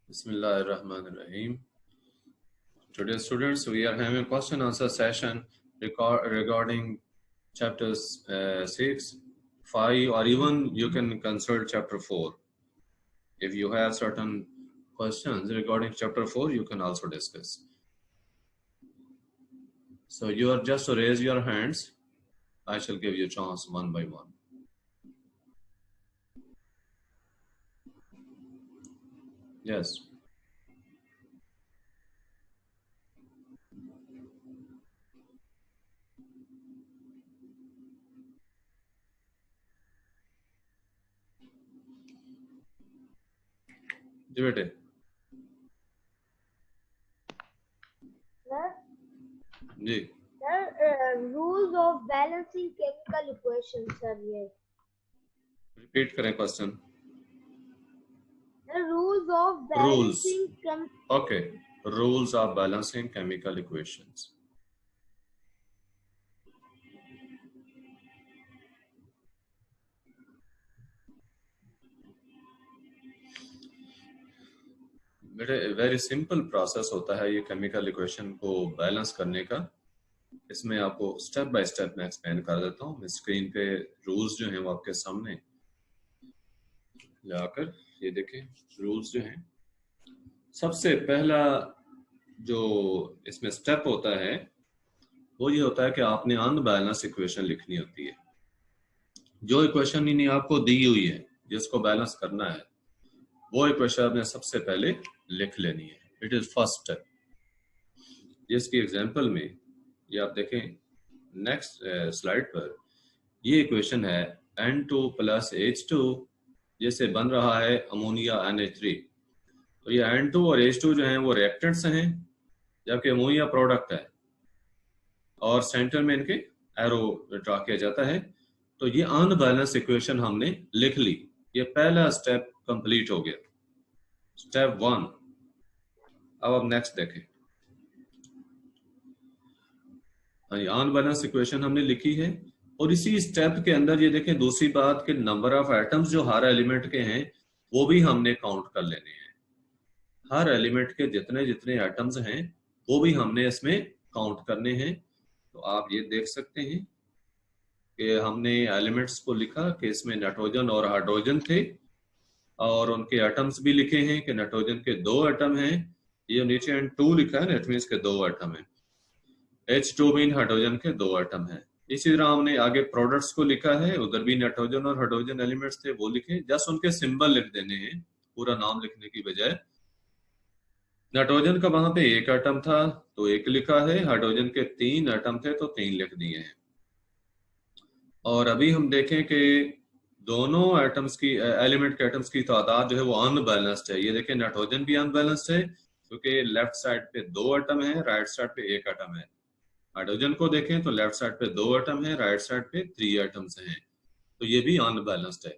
Bismillahirrahmanirrahim. Today, students, we are having a question answer session regarding chapters 6, 5, or even you can consult chapter 4. If you have certain questions regarding chapter 4, you can also discuss. So, you are just to raise your hands. I shall give you a chance one by one. Yes. जी बेटे जी rules of balancing chemical equations, sir. Yes. Repeat करें question. The rules of balancing Okay. Rules of balancing chemical equations. बेटे very simple process होता है ये chemical equation को balance करने का. इसमें आपको स्टेप बाय स्टेप मैं एक्सप्लेन कर देता हूँ. स्क्रीन पे रूल्स जो हैं वो आपके सामने लाकर ये देखें. रूल्स जो हैं, सबसे पहला जो इसमें स्टेप होता है वो ये होता है कि आपने अनबैलेंस इक्वेशन लिखनी होती है. जो इक्वेशन इन्हें आपको दी हुई है जिसको बैलेंस करना है वो इक्वेशन आपने सबसे पहले लिख लेनी है. It is first step. जिसकी एग्जांपल में ये आप देखें नेक्स्ट स्लाइड पर, ये इक्वेशन है N2 प्लस H2 जिससे बन रहा है अमोनिया NH3. तो ये N2 और H2 जो हैं वो रिएक्टेंट्स हैं जबकि अमोनिया प्रोडक्ट है और सेंटर में इनके एरो ड्रा किया जाता है. तो ये अनबैलेंस इक्वेशन हमने लिख ली. ये पहला स्टेप कंप्लीट हो गया, स्टेप 1. अब नेक्स्ट देखें. अनबैलेंस इक्वेशन हमने लिखी है और इसी स्टेप के अंदर ये देखें दूसरी बात कि नंबर ऑफ एटम्स जो हर एलिमेंट के हैं वो भी हमने काउंट कर लेने हैं. हर एलिमेंट के जितने जितने एटम्स हैं वो भी हमने इसमें काउंट करने हैं. तो आप ये देख सकते हैं कि हमने एलिमेंट्स को लिखा कि इसमें नाइट्रोजन और हाइड्रोजन थे और उनके एटम्स भी लिखे हैं कि नाइट्रोजन के 2 एटम हैं. ये नीचे N2 लिखा है, इट मींस के 2 एटम हैं. H2 मीन हाइड्रोजन के 2 एटम हैं. इसी तरह हमने आगे प्रोडक्ट्स को लिखा है, उधर भी नाइट्रोजन और हाइड्रोजन एलिमेंट्स थे वो लिखे. जस्ट उनके सिंबल लिख देने हैं पूरा नाम लिखने की बजाय. नाइट्रोजन का वहां पे 1 एटम था तो 1 लिखा है, हाइड्रोजन के 3 एटम थे तो 3 लिख दिए हैं. और अभी हम देखें कि दोनों एटम्स की एलिमेंट के एटम्स की तादाद जो है वो अनबैलेंस्ड है. ये देखें नाइट्रोजन भी अनबैलेंस्ड है क्योंकि लेफ्ट साइड पे 2 एटम है, राइट साइड पे 1 एटम है. हाइड्रोजन को देखें तो लेफ्ट साइड पे 2 एटम है, राइट साइड पे 3 एटम्स हैं. तो ये भी अनबैलेंस्ड है.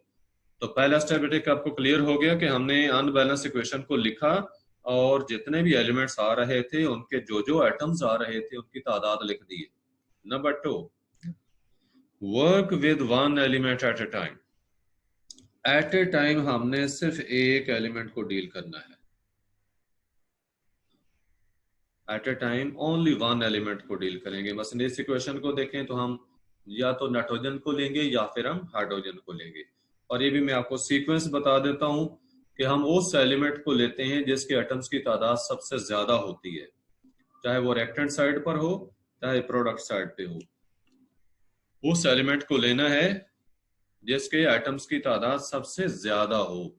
तो पहला स्टेप बेटे आपको क्लियर हो गया कि हमने अनबैलेंस इक्वेशन को लिखा और जितने भी एलिमेंट्स आ रहे थे उनके जो जो एटम्स आ रहे थे उनकी तादाद लिख दी. Number 2, work with one element at a time. At a time हमने सिर्फ एक एलिमेंट को डील करना है. At a time only one element को डील करेंगे. मसलन इस इक्वेशन को देखें तो हम या तो नाइट्रोजन को लेंगे या फिर हम हाइड्रोजन को लेंगे. और ये भी मैं आपको सीक्वेंस बता देता हूं कि हम उस एलिमेंट को लेते हैं जिसके एटम्स की तादाद सबसे ज्यादा होती है, चाहे वो रिएक्टेंट साइड पर हो चाहे प्रोडक्ट साइड पे हो. उस एलिमेंट को लेना है जिसके एटम्स की तादाद सबसे ज्यादा हो,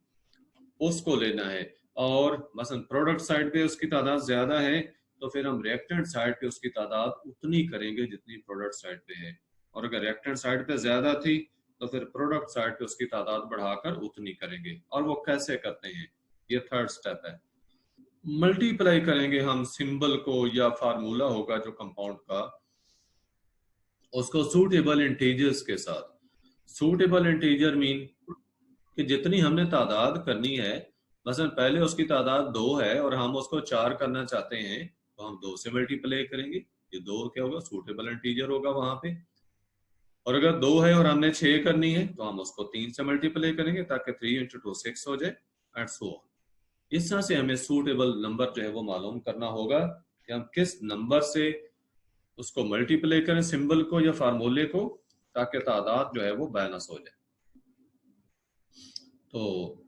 उसको लेना है. और मसलन प्रोडक्ट साइड पे उसकी तादाद ज्यादा है तो फिर हम रिएक्टेंट साइड पे उसकी तादाद उतनी करेंगे जितनी प्रोडक्ट साइड पे है. और अगर रिएक्टेंट साइड पे ज्यादा थी तो फिर प्रोडक्ट साइड पे उसकी तादाद बढ़ाकर उतनी करेंगे. और वो कैसे करते हैं, ये थर्ड स्टेप है. मल्टीप्लाई करेंगे हम सिंबल को या फार्मूला होगा जो कंपाउंड का, उसको सूटेबल इंटीजर्स के साथ. सूटेबल इंटीजर मीन कि जितनी हमने तादाद करनी है, मसलन पहले उसकी तादाद 2 है और हम उसको 4 करना चाहते हैं तो हम 2 से मल्टीप्लाई करेंगे. ये 2 क्या होगा, सूटेबल इंटीजर होगा वहां पे. और अगर 2 है और हमने 6 करनी है तो हम उसको 3 से मल्टीप्लाई करेंगे ताकि 3 × 2 6 हो जाए एंड सो ऑन. इस तरह से हमें सूटेबल नंबर जो है वो मालूम करना होगा कि हम किस नंबर से उसको मल्टीप्लाई करें, सिंबल को या फार्मूले को, ताकि तादाद जो है वो बैलेंस हो जाए। तो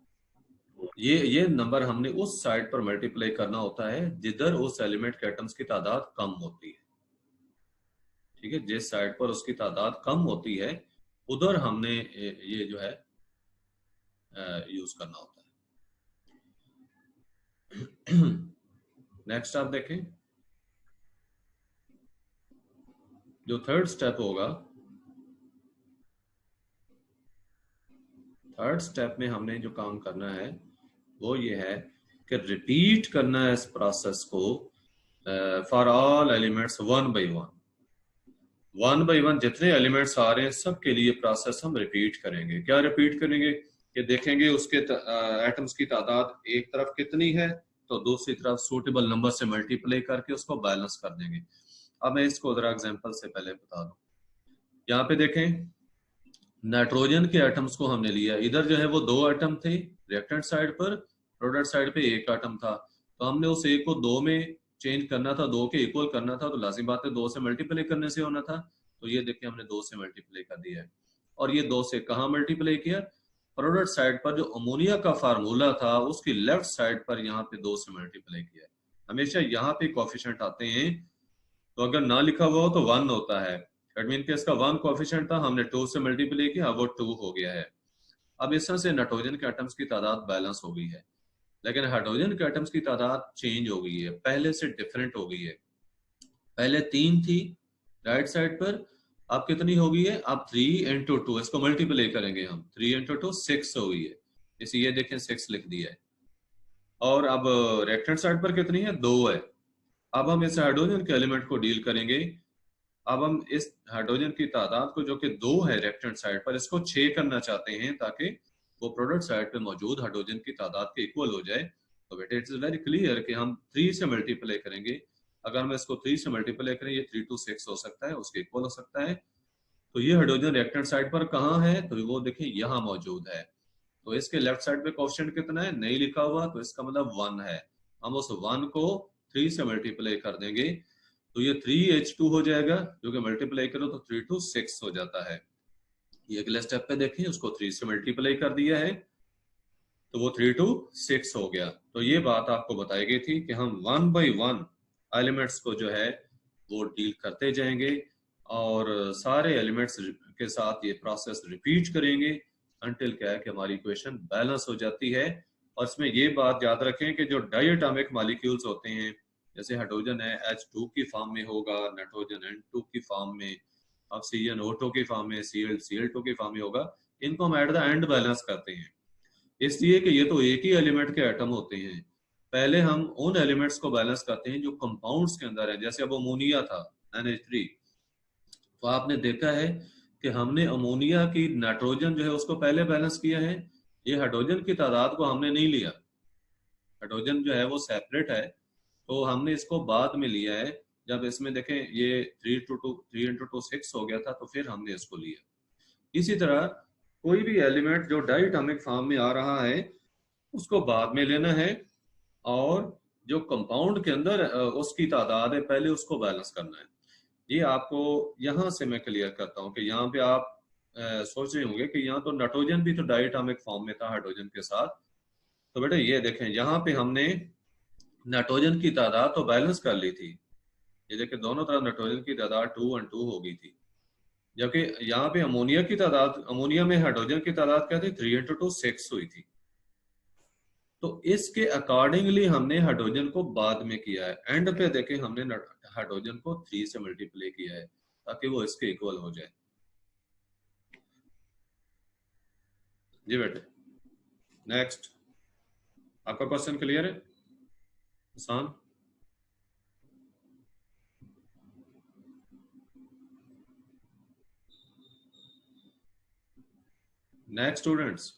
ये नंबर हमने उस साइड पर मल्टीप्लाई करना होता है जिधर उस एलिमेंट के एटम्स की तादाद कम होती है। ठीक है, जिस साइड पर उसकी तादाद कम होती है उधर हमने ये जो है यूज करना होता है। नेक्स्ट आप देखें, जो थर्ड स्टेप होगा, थर्ड स्टेप में हमने जो काम करना है वो ये है कि रिपीट करना है इस प्रोसेस को for all elements one by one जितने एलिमेंट्स आ रहे हैं सबके लिए प्रोसेस हम रिपीट करेंगे। क्या रिपीट करेंगे कि देखेंगे उसके एटम्स की तादाद एक तरफ कितनी है, तो दूसरी तरफ सूटेबल नंबर से मल्टीप्लाई करके उसको बैलेंस कर देंगे। अब मैं इसको जरा एग्जांपल से पहले बता दूं। यहाँ पे देखें, नाइट्रोजन के एटम्स को हमने लिया, इधर जो है वो 2 एटम थे रिएक्टेंट साइड पर, प्रोडक्ट साइड पे 1 एटम था। तो हमने उस 1 को 2 में चेंज करना था, 2 के इक्वल करना था, तो लाजिम बात है 2 से मल्टीप्लाई करने से होना था। तो ये देखिए हमने 2 से मल्टीप्लाई कर दिया है। और ये 2 से कहाँ मल्टीप्लाई किया, प्रोडक्ट साइड पर जो अमोनिया का फार्मूला था उसकी लेफ्ट साइड पर यहाँ पे 2 से मल्टीप्लाई किया। हमेशा यहाँ पे कोएफिशिएंट आते हैं, तो अगर ना लिखा हुआ हो तो 1 होता है, मीन के इसका 1 कोएफिशिएंट था, हमने 2 से मल्टीप्लाई किया, वो 2 हो गया है। अब इस तरह से नाइट्रोजन के एटम्स की तादाद बैलेंस हो गई है, लेकिन हाइड्रोजन के एटम्स की तादाद चेंज हो गई है, पहले से डिफरेंट हो गई है। पहले 3 थी राइट साइड पर, अब कितनी हो गई है, अब 3 इंटू 2, इसको मल्टीप्लाई करेंगे हम, 3 इंटू 2 6 हो गई है, इसी ये देखें 6 लिख दिया है। और अब रिएक्टेंट साइड पर कितनी है, 2 है। अब हम इस हाइड्रोजन के एलिमेंट को डील करेंगे। अब हम इस हाइड्रोजन की तादाद को, जो कि 2 है रिएक्टेंट साइड पर, इसको 6 करना चाहते हैं ताकि वो प्रोडक्ट साइड पे मौजूद हाइड्रोजन की तादाद के इक्वल हो जाए। तो बेटे इट इज वेरी क्लियर कि हम 3 से मल्टीप्लाई करेंगे। अगर हम इसको 3 से मल्टीप्लाई करें, ये 3 to 6 हो सकता है, उसके इक्वल हो सकता है। तो ये हाइड्रोजन रिएक्टेंट साइड पर कहाँ है, तो वो देखिए यहाँ मौजूद है। तो इसके लेफ्ट साइड पे कोएफिशिएंट कितना है, नहीं लिखा हुआ, तो इसका मतलब 1 है। हम उस 1 को 3 से मल्टीप्लाई कर देंगे, तो ये 3H2 हो जाएगा, जो कि मल्टीप्लाई करो तो 3 to 6 हो जाता है। ये अगले स्टेप पे देखें, उसको 3 से मल्टीप्लाई कर दिया है, तो वो 3 to 6 हो गया। तो ये बात आपको बताई गई थी कि हम 1 by 1 एलिमेंट्स को जो है वो डील करते जाएंगे और सारे एलिमेंट्स के साथ ये प्रोसेस रिपीट करेंगे अंटिल क्या है कि हमारी इक्वेशन बैलेंस हो जाती है। और इसमें ये बात याद रखें कि जो डायटोमिक मॉलिक्यूल्स होते हैं, जैसे हाइड्रोजन है H2 की फॉर्म में होगा, नाइट्रोजन N2 की फॉर्म में, ऑक्सीजन O2 की फॉर्म में, Cl Cl2 की फॉर्म में होगा, इनको हम एट द एंड बैलेंस करते हैं। इसलिए कि ये तो एक ही एलिमेंट के एटम होते हैं। पहले हम उन एलिमेंट्स को बैलेंस करते हैं जो कंपाउंड्स के अंदर है। जैसे अब अमोनिया था NH3, तो आपने देखा है कि हमने अमोनिया की नाइट्रोजन जो है उसको पहले बैलेंस किया है। ये हाइड्रोजन की तादाद को हमने नहीं लिया, हाइड्रोजन जो है वो सेपरेट है, तो हमने इसको बाद में लिया है। जब इसमें देखें ये 3 into 2 6 हो गया था, तो फिर हमने इसको लिया। इसी तरह कोई भी एलिमेंट जो डायटोमिक फॉर्म में आ रहा है उसको बाद में लेना है, और जो कंपाउंड के अंदर उसकी तादाद है पहले उसको बैलेंस करना है। ये आपको यहाँ से मैं क्लियर करता हूँ कि यहाँ पे आप सोच रहे होंगे कि यहाँ तो नाइट्रोजन भी तो डायटोमिक फॉर्म में था हाइड्रोजन के साथ। तो बेटा ये देखें, यहाँ पे हमने नाइट्रोजन की तादाद तो बैलेंस कर ली थी, ये देखें दोनों तरफ नाइट्रोजन की तादाद 2 और 2 हो गई थी, जबकि यहाँ पे अमोनिया की तादाद, अमोनिया में हाइड्रोजन की तादाद क्या थी, 3 into 2 6 हुई थी। तो इसके अकॉर्डिंगली हमने हाइड्रोजन को बाद में किया है, एंड पे देखें हमने हाइड्रोजन को 3 से मल्टीप्लाई किया है ताकि वो इसके इक्वल हो जाए। जी बेटे, नेक्स्ट, आपका क्वेश्चन क्लियर है? आसान। नेक्स्ट स्टूडेंट्स,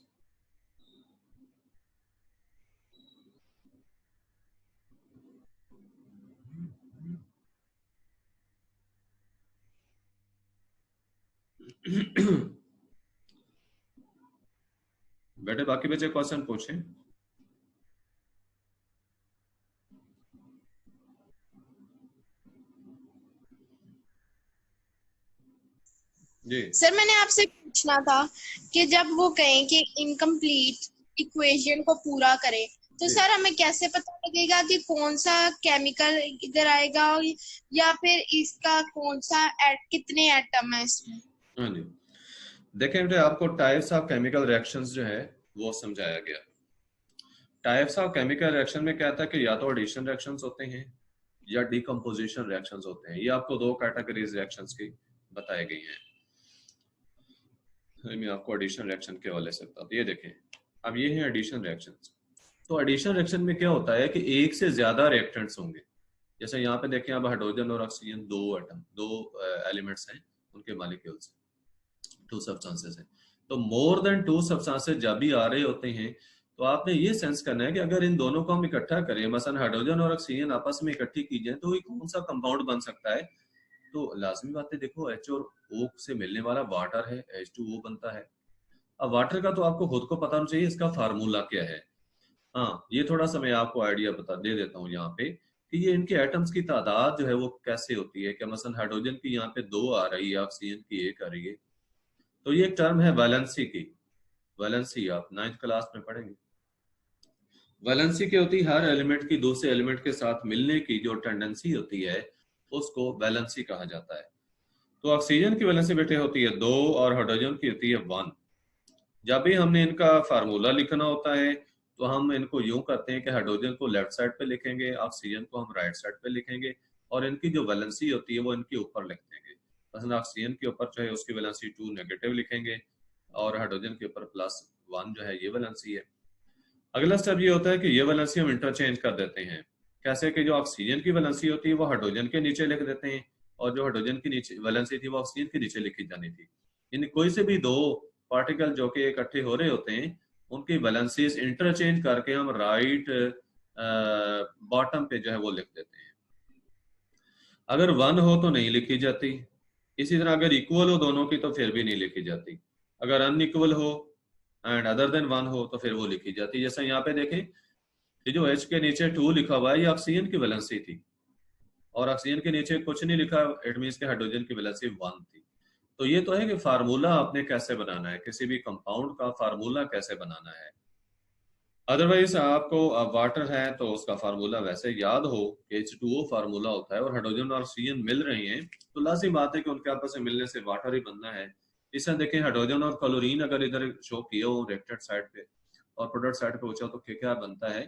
बेटे बाकी बच्चे क्वेश्चन पूछें। जी सर मैंने आपसे पूछना था कि जब वो कहें कि इनकम्प्लीट इक्वेशन को पूरा करें तो जी सर हमें कैसे पता लगेगा कि कौन सा केमिकल इधर आएगा या फिर इसका कौन सा कितने एटम है इसमें? हाँ जी, देखें बेटे आपको टाइप्स ऑफ केमिकल रिएक्शंस जो है वो समझाया गया। टाइप्स ऑफ केमिकल रिएक्शन में क्या था कि या तो एडिशन रिएक्शंस होते हैं या डिकम्पोजिशन रिएक्शंस होते हैं। ये आपको दो कैटेगरीज रिएक्शंस की बताई गई हैं। मैं आपको एडिशन रिएक्शन के हवाले से बताता हूं। ये देखें, अब ये है एडिशन रिएक्शंस। तो एडिशन रिएक्शन में क्या होता है कि एक से ज्यादा रिएक्टेंट्स होंगे। जैसे यहाँ पे देखें, अब हाइड्रोजन और ऑक्सीजन दो एलिमेंट्स हैं, उनके मॉलिक्यूल्स, टू सब्सटेंसेस हैं। तो मोर देन टू सब्सटेंसेस जब भी आ रहे होते हैं तो आपने ये सेंस करना है कि अगर इन दोनों को हम इकट्ठा करें, मसलन हाइड्रोजन और ऑक्सीजन आपस में इकट्ठी की जाए तो ये कौन सा कंपाउंड बन सकता है। तो लाजमी बात है, देखो H और O से मिलने वाला वाटर है, H2O बनता है। अब वाटर का तो आपको खुद को पता होना चाहिए इसका फार्मूला क्या है। हाँ, ये थोड़ा सा मैं आपको आइडिया बता दे देता हूँ यहाँ पे कि ये इनके एटम्स की तादाद जो है वो कैसे होती है। कि मसलन हाइड्रोजन की यहाँ पे 2 आ रही है, ऑक्सीजन की 1 आ रही है। तो ये एक टर्म है वैलेंसी की। वैलेंसी आप 9th क्लास में पढ़ेंगे। वैलेंसी क्या होती है? हर एलिमेंट की दूसरे एलिमेंट के साथ मिलने की जो टेंडेंसी होती है उसको वैलेंसी कहा जाता है। तो ऑक्सीजन की वैलेंसी बेटे होती है 2 और हाइड्रोजन की होती है 1। जब भी हमने इनका फार्मूला लिखना होता है तो हम इनको यूं करते हैं कि हाइड्रोजन को लेफ्ट साइड पे लिखेंगे, ऑक्सीजन को हम राइट साइड पे लिखेंगे और इनकी जो वैलेंसी होती है वो इनके ऊपर लिख देंगे। मसलन ऑक्सीजन के ऊपर जो है उसकी वैलेंसी 2 नेगेटिव लिखेंगे और हाइड्रोजन के ऊपर +1 जो है ये वैलेंसी है। अगला स्टेप ये होता है कि ये वैलेंसी हम इंटरचेंज कर देते हैं। कैसे कि जो ऑक्सीजन की वैलेंसी होती है वो हाइड्रोजन के नीचे लिख देते हैं और जो हाइड्रोजन की नीचे वैलेंसी थी वो ऑक्सीजन के नीचे लिखी जानी थी। इन कोई से भी दो पार्टिकल जो कि इकट्ठे हो रहे होते हैं उनकी वैलेंसीज इंटरचेंज करके हम राइट बॉटम पे जो है वो लिख देते हैं। अगर 1 हो तो नहीं लिखी जाती। इसी तरह अगर इक्वल हो दोनों की तो फिर भी नहीं लिखी जाती। अगर अनइक्वल हो एंड अदर देन 1 हो तो फिर वो लिखी जाती है। जैसे यहाँ पे देखें, ये जो H के नीचे 2 लिखा हुआ है ये ऑक्सीजन की वैलेंसी थी और ऑक्सीजन के नीचे कुछ नहीं लिखा, इट मींस के हाइड्रोजन की वैलेंसी 1 थी। तो ये तो है कि फार्मूला आपने कैसे बनाना है, किसी भी कंपाउंड का फार्मूला कैसे बनाना है। अदरवाइज आपको अब वाटर है तो उसका फार्मूला वैसे याद हो कि H2O फार्मूला होता है और हाइड्रोजन और ऑक्सीजन मिल रही हैं तो लाजिम बात है कि उनके आपस में मिलने से वाटर ही बनना है। इस तरह देखें, हाइड्रोजन और क्लोरीन अगर इधर शो किए हो रिएक्टेंट साइड पे और प्रोडक्ट साइड पे पूछा तो क्या बनता है,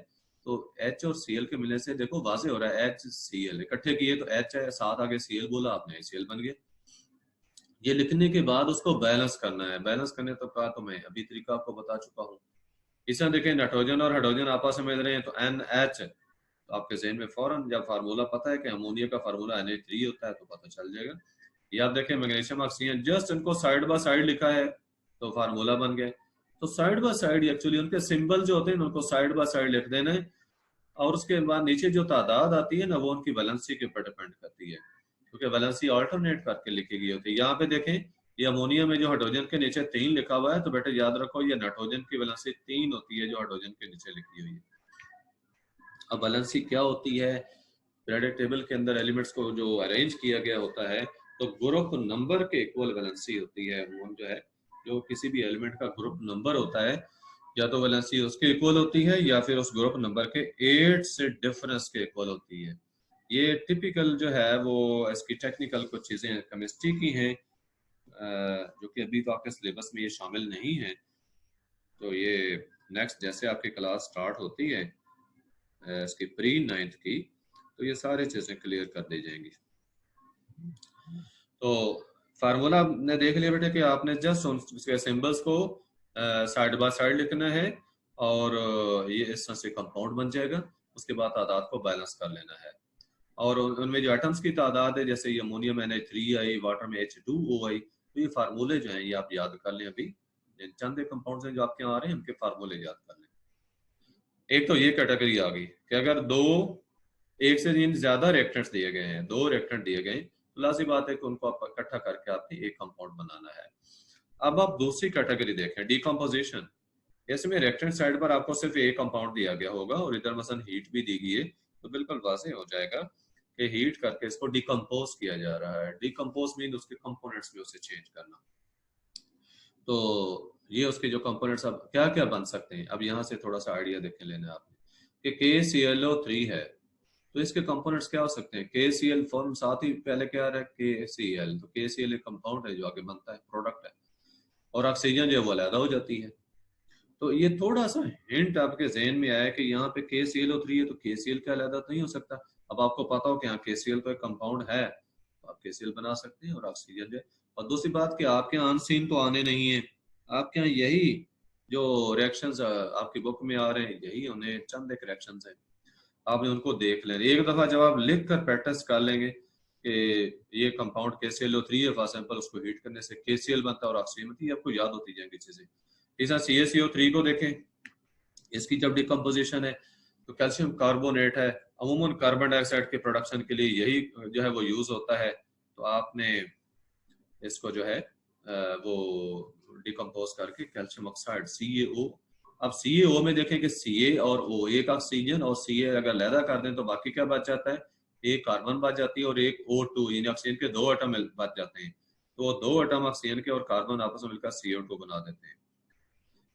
तो H और Cl के मिलने से देखो वाजे हो रहा है HCl इकट्ठे किए तो H है, साथ आगे Cl बोला आपने, Cl बन गया। ये लिखने के बाद उसको बैलेंस करना है। बैलेंस करने तो कहा तो मैं अभी तरीका आपको बता चुका हूँ। इस तरह देखें, नाइट्रोजन और हाइड्रोजन आपस में मिल रहे हैं तो NH, तो आपके ज़हन में फौरन जब फार्मूला पता है कि अमोनिया का फार्मूला Na3 होता है तो पता चल जाएगा। या आप देखें मैग्नीशियम ऑक्सीजन, जस्ट इनको साइड बाय साइड लिखा है तो फार्मूला बन गए। तो साइड बाय साइड एक्चुअली उनके सिंबल जो होते हैं उनको साइड बाय साइड लिख देना है और उसके बाद नीचे जो तादाद आती है ना वो उनकी वैलेंसी के ऊपर डिपेंड करती है, क्योंकि वैलेंसी अल्टरनेट करके लिखी गई होती है। यहाँ पे देखें, ये अमोनिया में जो हाइड्रोजन के नीचे 3 लिखा हुआ है तो बेटे याद रखो ये नाइट्रोजन की वैलेंसी 3 होती है जो हाइड्रोजन के नीचे लिखी हुई है। अब वैलेंसी क्या होती है, पीरियोडिक टेबल के अंदर एलिमेंट्स को जो अरेंज किया गया होता है तो ग्रुप नंबर के इक्वल वैलेंसी होती है। वो जो है जो किसी भी एलिमेंट का ग्रुप नंबर होता है या तो वैलेंसी उसके इक्वल होती है या फिर उस ग्रुप नंबर के 8 से डिफरेंस के इक्वल होती है। ये टिपिकल जो है वो इसकी टेक्निकल कुछ चीज़ें केमिस्ट्री की हैं जो कि अभी तो आपके सिलेबस में ये शामिल नहीं है। तो ये नेक्स्ट जैसे आपकी क्लास स्टार्ट होती है इसकी प्री 9th की तो ये सारी चीज़ें क्लियर कर दी जाएंगी। तो फार्मूला ने देख लिया बेटे कि आपने जस्ट उसके सिंबल्स को साइड बाय साइड लिखना है और ये इस तरह से कंपाउंड बन जाएगा। उसके बाद तादाद को बैलेंस कर लेना है और उनमें जो एटम्स की तादाद है, जैसे ये अमोनियम में Na3 आई, वाटर में H2O आई, तो ये फार्मूले जो हैं ये आप याद कर लें। अभी चंद कंपाउंड्स हैं जो आपके यहाँ आ रहे हैं उनके फार्मूले याद कर लें। एक तो ये कैटेगरी आ गई कि अगर एक से ज्यादा रिएक्टेंट्स दिए गए हैं, 2 रिएक्टेंट दिए गए तो लाज़िम बात है कि उनको आप इकट्ठा करके आपने एक कंपाउंड बनाना है। अब आप दूसरी कैटेगरी देखें, डिकम्पोजिशन। इसमें रिएक्टेंट साइड पर आपको सिर्फ एक कंपाउंड दिया गया होगा और इधर मसलन हीट भी दी गई है तो बिल्कुल वाज़ेह हो जाएगा कि हीट करके इसको डिकम्पोज किया जा रहा है। डिकम्पोज मीन उसके कंपोनेंट्स में उसे चेंज करना। तो ये उसके जो कंपोनेंट्स अब क्या क्या बन सकते हैं, अब यहाँ से थोड़ा सा आइडिया देखे लेना आपने कि KClO3 है तो इसके कंपोनेंट्स क्या हो सकते हैं। KCl फॉर्म साथ ही पहले क्या आ रहा है KCl, तो KCl एक कंपाउंड है जो आगे बनता है, प्रोडक्ट है, और ऑक्सीजन जो है वो अलग हो जाती है। तो ये थोड़ा सा हिंट आपके जहन में आया कि यहाँ पे KClO3 है तो KCl क्या अलग तो नहीं हो सकता। अब आपको पता हो कि यहाँ KCl तो एक कंपाउंड है तो आप KCl बना सकते हैं और ऑक्सीजन जो है। और दूसरी बात कि आपके यहाँ अनसीन तो आने नहीं है, आपके यहाँ यही जो रिएक्शंस आपकी बुक में आ रहे हैं यही उन्हें चंद एक रिएक्शंस हैं, आपने उनको देख लेना। एक दफा जब आप लिख कर प्रैक्टिस कर लेंगे कि ये कंपाउंड KClO3 है, फॉर एग्जांपल उसको हीट करने से KCl बनता है और ऑक्सीजन बनती है, आपको याद होती जाएंगी चीजें। इस तरह CaCO3 को देखें, इसकी जब डिकम्पोजिशन है तो कैल्शियम कार्बोनेट है, अमूमन कार्बन डाइऑक्साइड के प्रोडक्शन के लिए यही जो है वो यूज होता है। तो आपने इसको जो है वो डिकम्पोज करके कैल्शियम ऑक्साइड CaO, अब CaO में देखें कि Ca और O एक ऑक्सीजन और Ca अगर लैदा कर दें तो बाकी क्या बच जाता है, एक कार्बन बच जाती है और एक O2 यानी ऑक्सीजन के 2 एटम बच जाते हैं। तो 2 एटम ऑक्सीजन के और कार्बन आपस में मिलकर CO2 बना देते हैं।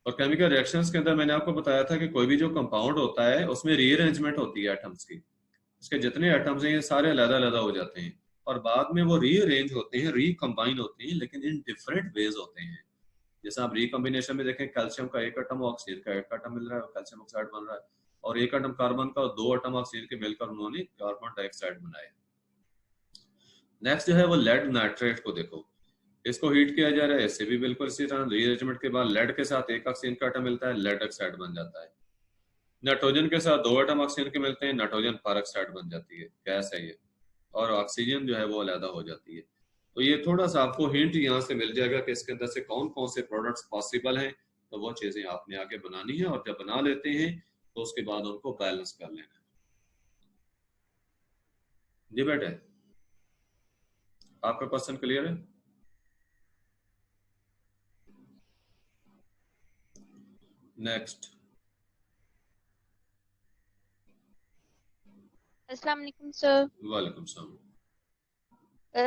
और केमिकल रिएक्शंस के अंदर मैंने आपको बताया था कि कोई भी जो कंपाउंड होता है उसमें रीअरेंजमेंट होती है एटम्स की, उसके जितने एटम्स हैं ये सारे अलग-अलग हो जाते हैं और बाद में वो रीअरेंज होते हैं, रिकंबाइन होते हैं, लेकिन इन डिफरेंट वेज होते हैं। जैसे आप रिकॉम्बिनेशन में देखें, कैल्शियम का एक एटम ऑक्सीजन का एक एटम मिल रहा है, कैल्शियम ऑक्साइड बन रहा है, और एक एटम कार्बन का और 2 एटम ऑक्सीजन के मिलकर उन्होंने कार्बन डाइऑक्साइड बनाया। नेक्स्ट जो है वो लेड नाइट्रेट को देखो, इसको हीट किया जा रहा है, इससे भी बिल्कुल इसी तरह रीअरेंजमेंट के बाद लेड के साथ एक ऑक्सीजन का एटम मिलता है, लेड ऑक्साइड बन जाता है। नाइट्रोजन के साथ 2 एटम ऑक्सीजन के मिलते हैं, नाइट्रोजन परऑक्साइड बन जाती है, गैस है ये, और ऑक्सीजन जो है वो अलग हो जाती है। तो ये थोड़ा सा आपको हिंट यहाँ से मिल जाएगा कि इसके अंदर से कौन कौन से प्रोडक्ट्स पॉसिबल हैं, तो वो चीजें आपने आगे बनानी है और जब बना लेते हैं तो उसके बाद उनको बैलेंस कर लेना है। जी बेटे, आपका क्वेश्चन क्लियर है? नेक्स्ट। अस्सलाम वालेकुम सर। वालेकुम सलाम।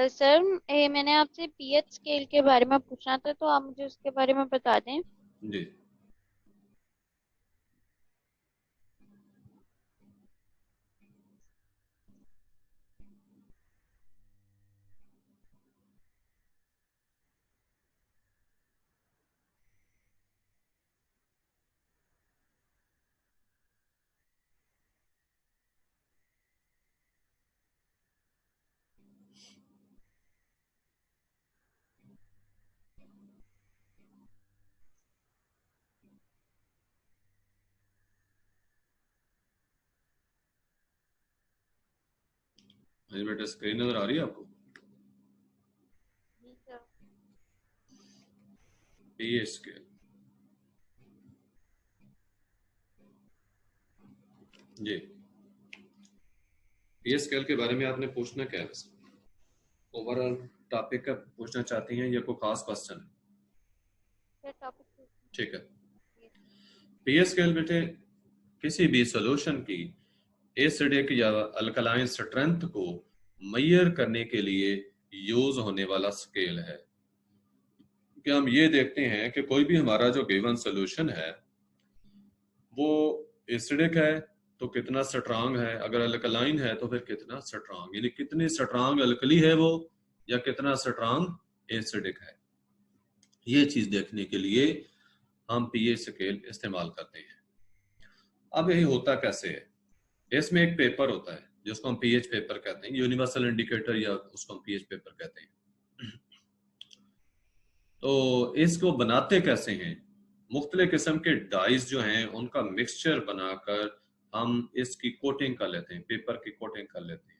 सर मैंने आपसे पीएच स्केल के बारे में पूछना था, तो आप मुझे उसके बारे में बता दें। जी, बेटे स्क्रीन नजर आ रही है आपको? जी सर। पीएच स्केल, जी पीएच स्केल के बारे में आपने पूछना क्या है? वैसे ओवरऑल टॉपिक का पूछना चाहती हैं या कोई खास क्वेश्चन है? सर टॉपिक ठीक है। पीएच स्केल बेटे किसी भी सॉल्यूशन की एसिडिक या अल्कलाइन स्ट्रेंथ को मेजर करने के लिए यूज होने वाला स्केल है। कि हम ये देखते हैं कि कोई भी हमारा जो गिवन सॉल्यूशन है वो एसिडिक है तो कितना स्ट्रांग है, अगर अल्कलाइन है तो फिर कितना स्ट्रांग, यानी कितनी स्ट्रांग अल्कली है वो या कितना स्ट्रांग एसिडिक है। ये चीज देखने के लिए हम पीएच स्केल इस्तेमाल करते हैं। अब यही होता कैसे है, इसमें एक पेपर होता है जिसको हम पीएच पेपर कहते हैं, यूनिवर्सल इंडिकेटर या उसको हम पीएच पेपर कहते हैं। तो इसको बनाते कैसे हैं, मुख्तलिफ किस्म के डाइज जो हैं उनका मिक्सचर बनाकर हम इसकी कोटिंग कर लेते हैं, पेपर की कोटिंग कर लेते हैं।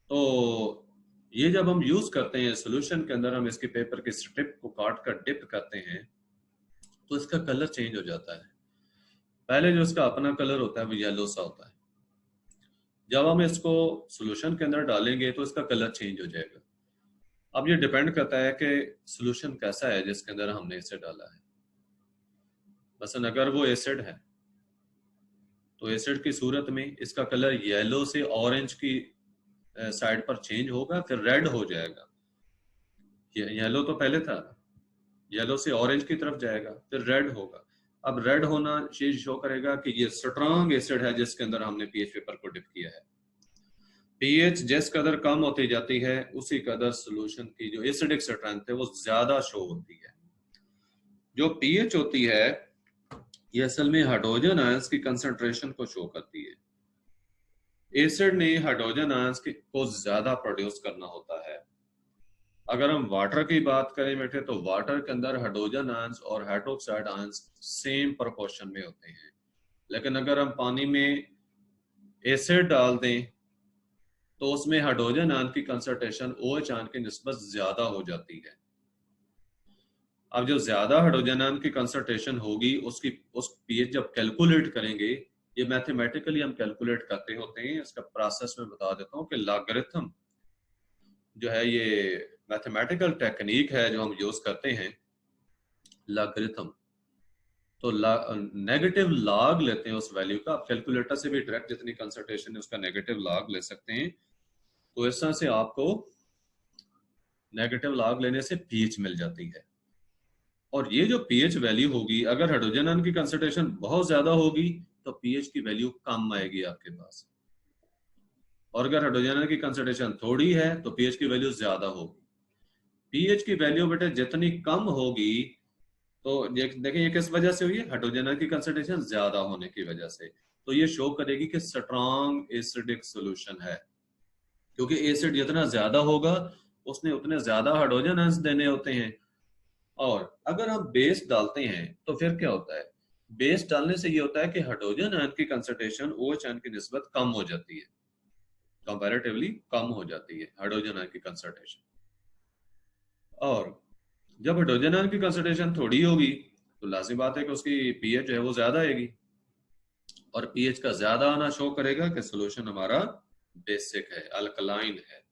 तो ये जब हम यूज करते हैं सोल्यूशन के अंदर, हम इसके पेपर के स्ट्रिप को काट कर डिप करते हैं तो इसका कलर चेंज हो जाता है। पहले जो इसका अपना कलर होता है वो येलो सा होता है, जब हम इसको सोल्यूशन के अंदर डालेंगे तो इसका कलर चेंज हो जाएगा। अब ये डिपेंड करता है कि सोल्यूशन कैसा है जिसके अंदर हमने इसे डाला है। मसलन अगर वो एसिड है तो एसिड की सूरत में इसका कलर येलो से ऑरेंज की साइड पर चेंज होगा, फिर रेड हो जाएगा। येलो तो पहले था, येलो से ऑरेंज की तरफ जाएगा, फिर रेड होगा। अब रेड होना चीज शो करेगा कि ये स्ट्रांग एसिड है जिसके अंदर हमने पीएच पेपर को डिप किया है। पीएच जिस कदर कम होती जाती है उसी कदर सॉल्यूशन की जो एसिडिक स्ट्रेंथ है वो ज्यादा शो होती है। जो पीएच होती है ये असल में हाइड्रोजन आयंस की कंसंट्रेशन को शो करती है। एसिड ने हाइड्रोजन आयंस को ज्यादा प्रोड्यूस करना होता है। अगर हम वाटर की बात करें बेटे तो वाटर के अंदर हाइड्रोजन आयंस और हाइड्रोक्साइड आयंस सेम प्रोपोर्शन में होते हैं, लेकिन अगर हम पानी में एसिड डाल दें तो उसमें हाइड्रोजन आयन की कंसंट्रेशन OH आयन की निस्बत ज्यादा हो जाती है। अब जो ज्यादा हाइड्रोजन आयन की कंसंट्रेशन होगी उस पीएच जब कैलकुलेट करेंगे, ये मैथमेटिकली हम कैलकुलेट करते होते हैं, इसका प्रोसेस में बता देता हूँ कि लॉगरिथम जो है ये मैथमेटिकल टेक्निक है जो हम यूज करते हैं, लॉगरिथम। तो नेगेटिव लॉग लेते हैं उस वैल्यू का, आप कैलकुलेटर से भी डायरेक्ट जितनी कंसंट्रेशन है उसका नेगेटिव लॉग ले सकते हैं। तो इस तरह से आपको नेगेटिव लॉग लेने से पीएच मिल जाती है। और ये जो पीएच वैल्यू होगी, अगर हाइड्रोजन आयन की कंसंट्रेशन बहुत ज्यादा होगी तो पीएच की वैल्यू कम आएगी आपके पास, और अगर हाइड्रोजन आयन की कंसंट्रेशन थोड़ी है तो पीएच की वैल्यू ज्यादा होगी। पीएच की वैल्यू बेटे जितनी कम होगी तो देखें ये किस वजह से हुई है, हाइड्रोजन आयन की कंसंट्रेशन ज्यादा होने की वजह से। तो ये शो करेगी कि स्ट्रॉन्ग एसिडिक सॉल्यूशन है, क्योंकि एसिड जितना ज्यादा होगा उसने उतने ज्यादा हाइड्रोजन आयंस देने होते हैं। और अगर हम बेस डालते हैं तो फिर क्या होता है, बेस डालने से ये होता है कि हाइड्रोजन आयन की कंसंट्रेशन OH आयन की निस्बत कम हो जाती है, कंपैरेटिवली कम हो जाती है हाइड्रोजन आयन की कंसंट्रेशन। और जब हाइड्रोजन आयन की कंसंट्रेशन थोड़ी होगी तो लाजिम बात है कि उसकी पीएच जो है वो ज्यादा आएगी, और पीएच का ज्यादा आना शो करेगा कि सॉल्यूशन हमारा बेसिक है, अल्कलाइन है।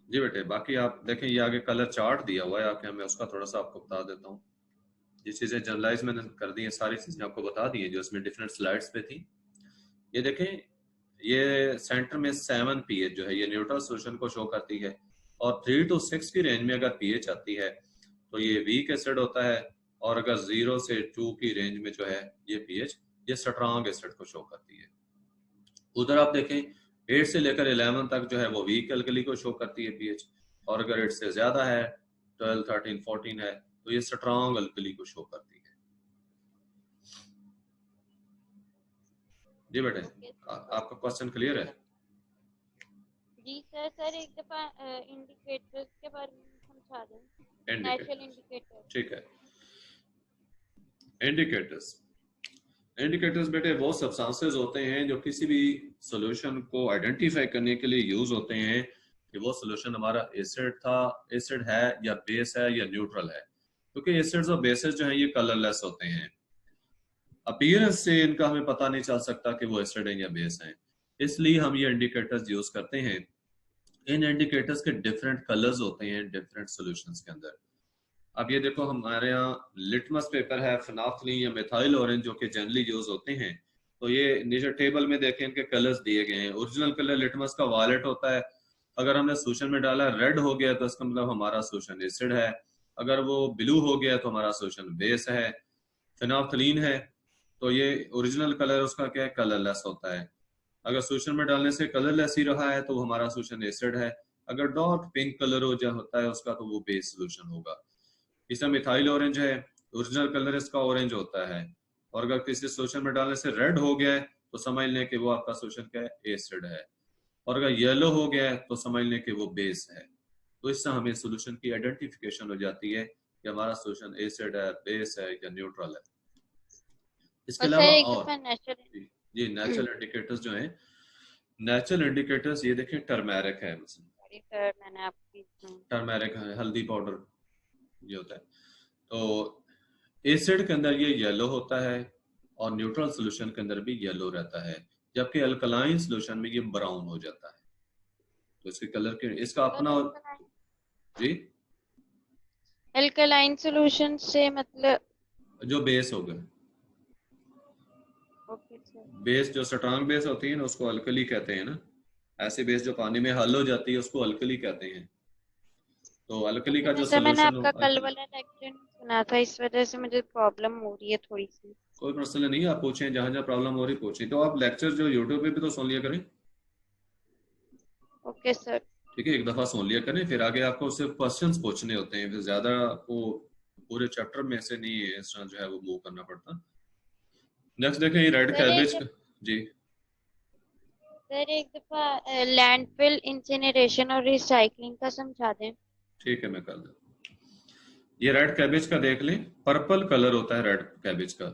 जी बेटे, बाकी आप देखें ये आगे कलर चार्ट दिया हुआ है आपके, मैं उसका थोड़ा सा आपको बता देता हूँ। ये चीजें जनरलाइज मैंने कर दी है, सारी चीजें आपको बता दी है जो इसमें डिफरेंट स्लाइड्स पे थी। ये देखें, ये सेंटर में 7 पीएच जो है ये न्यूट्रल सॉल्यूशन को शो करती है, और 3 to 6 की रेंज में अगर पीएच आती है तो ये वीक एसिड होता है, और अगर 0 से 2 की रेंज में जो है ये पीएच ये स्ट्रॉन्ग एसिड को शो करती है। उधर आप देखें 8 से लेकर 11 तक जो है वो वीक एल्कली को शो करती है पीएच, और अगर 8 से ज्यादा है 12, 13, 14 है तो ये स्ट्रॉन्ग एल्कली को शो करती है। जी बेटे, आपका क्वेश्चन क्लियर है? जी सर एक दफा इंडिकेटर्स के बारे में समझा दें, नेचुरल इंडिकेटर। ठीक है, इंडिकेटर्स बेटे वो सब्सटेंसेस होते हैं जो किसी भी सॉल्यूशन को आइडेंटिफाई करने के लिए यूज होते हैं कि वो सॉल्यूशन हमारा एसिड है या बेस है या न्यूट्रल है, क्योंकि एसिड्स और बेसेस जो हैं ये कलरलेस होते हैं। अपीयरेंस से इनका हमें पता नहीं चल सकता कि वो एसिड है या बेस है, इसलिए हम ये इंडिकेटर्स यूज करते हैं। इन इंडिकेटर्स के डिफरेंट कलर्स होते हैं डिफरेंट सॉल्यूशंस के अंदर। अब ये देखो हमारे यहाँ लिटमस पेपर है, फिनाफ्थलीन या मिथाइल ऑरेंज जो कि जनरली यूज होते हैं, तो ये नीचे टेबल में देखें इनके कलर्स दिए गए हैं। ओरिजिनल कलर लिटमस का वायलेट होता है, अगर हमने सोल्यूशन में डाला रेड हो गया तो इसका मतलब हमारा सोल्यूशन एसिड है, अगर वो ब्लू हो गया तो हमारा सोल्यूशन बेस है। फिनाफ्थलीन है तो ये ओरिजिनल कलर उसका क्या है, कलरलेस होता है, अगर सोल्यूशन में डालने से कलरलेस ही रहा है तो वो हमारा सोल्यूशन एसिड है। अगर डार्क पिंक कलर हो जो होता है उसका तो वो बेस सोल्यूशन होगा। इसमें मिथाइल ऑरेंज है, ओरिजिनल कलर इसका ऑरेंज होता है, और अगर किसी सोल्यूशन में डालने से रेड हो गया है तो समझ लें कि वो आपका सोल्यूशन क्या है, एसिड है, और अगर येलो हो गया है तो समझ लें कि वो बेस है। तो इससे हमें सोल्यूशन की आइडेंटिफिकेशन हो जाती है कि हमारा सोल्यूशन एसिड है, बेस है या न्यूट्रल है। इसके अलावा और जी नेचुरल इंडिकेटर्स जो हैं, नेचुरल इंडिकेटर्स ये देखें टर्मेरिक है, सर मैंने आपकी टर्मेरिक है, हल्दी पाउडर ये होता है। तो एसिड के अंदर ये येलो होता है और न्यूट्रल सॉल्यूशन के अंदर भी येलो रहता है, जबकि अल्कलाइन सॉल्यूशन में ये ब्राउन हो जाता है। तो इसके कलर के इसका अपना जी अल्कलाइन सॉल्यूशन से मतलब जो बेस हो गए, बेस जो स्ट्रांग बेस होती है ना उसको अल्कली कहते हैं ना, ऐसी बेस जो पानी में हल हो जाती है उसको अल्कली कहते हैं। तो अल्कली का जो सर मैंने सोल्यूशन आपका कल वाला लेक्चर सुना था, इस वजह से मुझे प्रॉब्लम हो रही है थोड़ी सी। कोई मसला नहीं, आप पूछें, जहां जहां प्रॉब्लम हो रही पूछें। तो आप लेक्चर जो यूट्यूब पे भी तो सुन लिया करें। Okay sir. ठीक है, एक दफा सुन लिया करें, फिर आगे आपको सिर्फ क्वेश्चंस पूछने होते हैं, फिर ज्यादा आपको पूरे चैप्टर में से नहीं है इस तरह जो है वो मूव करना पड़ता। नेक्स्ट देखें, ये रेड कैबेज जी। सर एक दफा लैंडफिल, इंसिनरेशन और रिसाइकलिंग का समझा दें। ठीक है, मैं कर दूं। ये रेड कैबेज का देख लें, पर्पल कलर होता है रेड कैबेज का।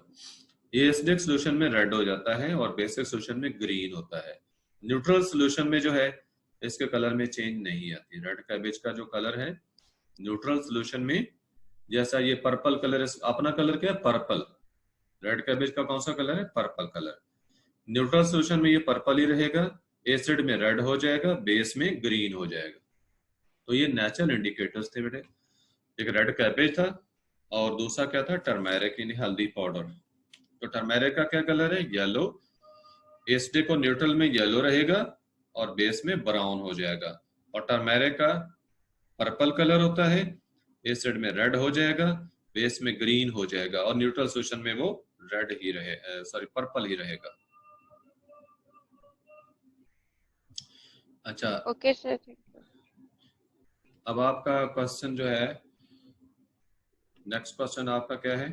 ये एसिडिक सोल्यूशन में रेड हो जाता है और बेसिक सोल्यूशन में ग्रीन होता है। न्यूट्रल सोल्यूशन में जो है इसके कलर में चेंज नहीं आती। रेड कैबेज का जो कलर है न्यूट्रल सोल्यूशन में, जैसा ये पर्पल कलर, अपना कलर क्या है, पर्पल। रेड कैबेज का कौन सा कलर है, पर्पल कलर। न्यूट्रल सोल्यूशन में ये पर्पल ही रहेगा, एसिड में रेड हो जाएगा, बेस में ग्रीन हो जाएगा। तो ये नेचुरल इंडिकेटर्स थे बेटे। एक रेड कैबेज था और दूसरा क्या था, टर्मेरिक यानी हल्दी पाउडर। तो टर्मेरिक का क्या कलर है, येलो। एसिडिक और न्यूट्रल में येलो रहेगा और बेस में ब्राउन हो जाएगा। और टर्मेरिक का पर्पल कलर होता है, एसिड में रेड हो जाएगा, बेस में ग्रीन हो जाएगा, और न्यूट्रल सोल्यूशन में वो रेड ही रहे, सॉरी पर्पल ही रहेगा। अच्छा, ओके सर। अब आपका क्वेश्चन जो है, नेक्स्ट क्वेश्चन आपका क्या है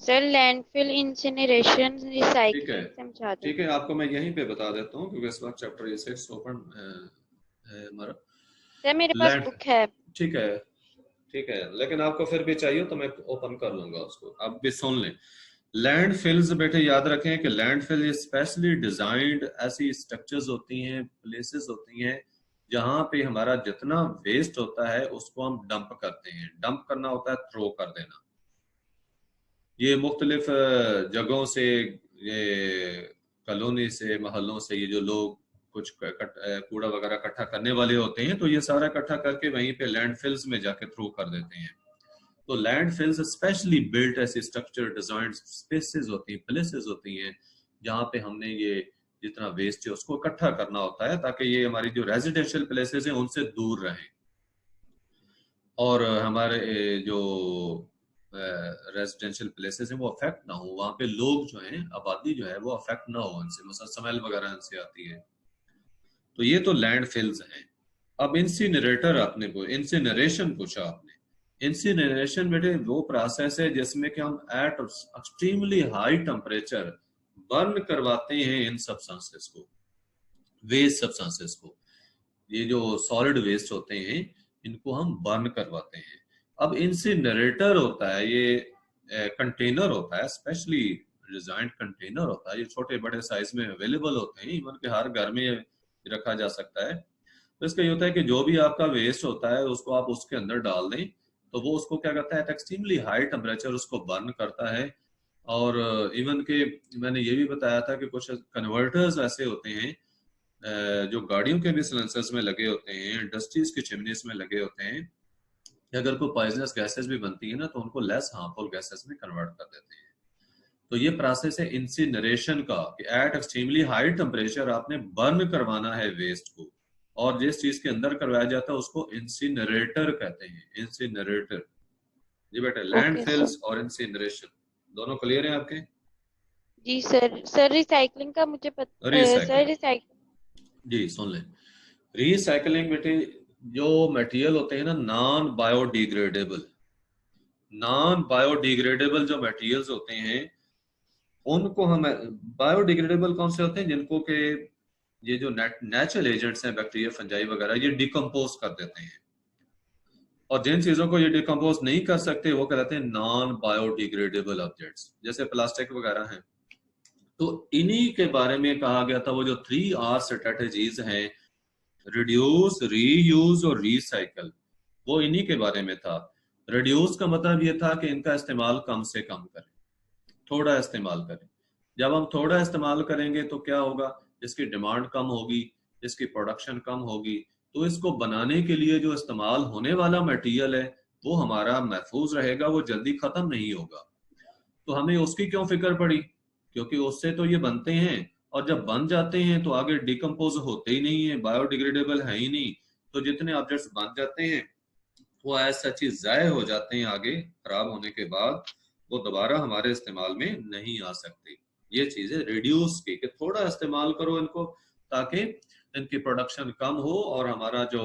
सर? लैंडफिल, इंसिनरेशन, रिसाइकलिंग समझा दें। ठीक है, आपको मैं यहीं पे बता देता हूँ क्योंकि इस वक्त चैप्टर ये 6 ओपन है हमारा। सर मेरे पास बुक है। ठीक है, ठीक है, लेकिन आपको फिर भी चाहिए तो मैं ओपन कर लूंगा उसको। आप भी सुन लें। लैंड फिल्स बेटे याद रखें कि लैंड फिल स्पेशली डिजाइंड ऐसी स्ट्रक्चर्स होती हैं, प्लेसेस होती हैं जहां पे हमारा जितना वेस्ट होता है उसको हम डंप करते हैं। डंप करना होता है थ्रो कर देना। ये मुख्तलिफ जगहों से, ये कॉलोनी से, महलों से, ये जो लोग कुछ कूड़ा वगैरह इकट्ठा करने वाले होते हैं, तो ये सारा इकट्ठा करके वहीं पे लैंडफिल्स में जाके थ्रो कर देते हैं। तो लैंडफिल्स स्पेशली बिल्ट ऐसी स्ट्रक्चर डिजाइन स्पेसेस होती हैं, प्लेसेस होती हैं जहाँ पे हमने ये जितना वेस्ट है उसको इकट्ठा करना होता है ताकि ये हमारी जो रेजिडेंशियल प्लेसेस हैं उनसे दूर रहें और हमारे जो रेजिडेंशियल प्लेसेस हैं वो अफेक्ट ना हो, वहाँ पे लोग जो हैं, आबादी जो है वो अफेक्ट ना हो इनसे, मतलब स्मेल वगैरह इनसे आती है। तो ये तो लैंडफिल्स हैं। अब इंसिनरेटर, आपने को इंसिनरेशन पूछा आपने। इंसिनरेशन बेटे वो प्रोसेस है जिसमें कि हम at extremely high temperature burn करवाते हैं इन सब्सटेंसेस को, वेस्ट सब्सटेंसेस को। ये जो सॉलिड वेस्ट होते हैं इनको हम बर्न करवाते हैं। अब इंसिनरेटर होता है, ये कंटेनर होता है, स्पेशली डिजाइंड कंटेनर होता है। ये छोटे बड़े साइज में अवेलेबल होते हैं, इवन के हर घर में रखा जा सकता है। तो इसका ये होता है कि जो भी आपका वेस्ट होता है उसको आप उसके अंदर डाल दें तो वो उसको क्या करता है, एक्सट्रीमली हाई टेम्परेचर उसको बर्न करता है। और इवन के मैंने ये भी बताया था कि कुछ कन्वर्टर्स ऐसे होते हैं जो गाड़ियों के भी सिलेंसर्स में लगे होते हैं, इंडस्ट्रीज की चिमनीज में लगे होते हैं, अगर कोई पॉइजनस गैसेस भी बनती है ना तो उनको लेस हार्मफुल गैसेस में कन्वर्ट कर देते हैं। तो ये प्रोसेस है इंसिनरेशन का कि एट एक्सट्रीमली हाई टेम्परेचर आपने बर्न करवाना है वेस्ट को, और जिस चीज के अंदर करवाया जाता है उसको इंसिनरेटर कहते हैं। इंसिनरेटर जी बेटा। लैंडफिल्स और इंसिनरेशन दोनों क्लियर है आपके? जी सर। सर रिसाइकलिंग का मुझे सर रिसाइकलिंग जी सुन लें। रिसाइकलिंग बेटे जो मटेरियल होते हैं ना, नॉन बायोडिग्रेडेबल जो मटेरियल्स होते हैं उनको हम, बायोडिग्रेडेबल कौन से होते हैं, जिनको के ये जो नेचुरल एजेंट्स हैं, बैक्टीरिया, फंजाई वगैरह, ये डिकम्पोज कर देते हैं। और जिन चीजों को ये डिकम्पोज नहीं कर सकते वो कहलाते हैं नॉन बायोडिग्रेडेबल ऑब्जेक्ट्स, जैसे प्लास्टिक वगैरह हैं। तो इन्हीं के बारे में कहा गया था, वो जो 3R स्ट्रेटजीज हैं, रिड्यूस, रीयूज और रीसाइकल, वो इन्हीं के बारे में था। रिड्यूस का मतलब ये था कि इनका इस्तेमाल कम से कम करें, थोड़ा इस्तेमाल करें। जब हम थोड़ा इस्तेमाल करेंगे तो क्या होगा, इसकी डिमांड कम होगी, इसकी प्रोडक्शन कम होगी, तो इसको बनाने के लिए जो इस्तेमाल होने वाला मटेरियल है वो हमारा महफूज रहेगा, वो जल्दी खत्म नहीं होगा। तो हमें उसकी क्यों फिक्र पड़ी, क्योंकि उससे तो ये बनते हैं और जब बन जाते हैं तो आगे डिकम्पोज होते ही नहीं है, बायोडिग्रेडेबल है ही नहीं, तो जितने ऑब्जेक्ट्स बन जाते हैं वो ऐसा चीज ज़ाय हो जाते हैं, आगे खराब होने के बाद वो दोबारा हमारे इस्तेमाल में नहीं आ सकती। ये चीजें रिड्यूस की कि थोड़ा इस्तेमाल करो इनको, ताकि इनकी प्रोडक्शन कम हो और हमारा जो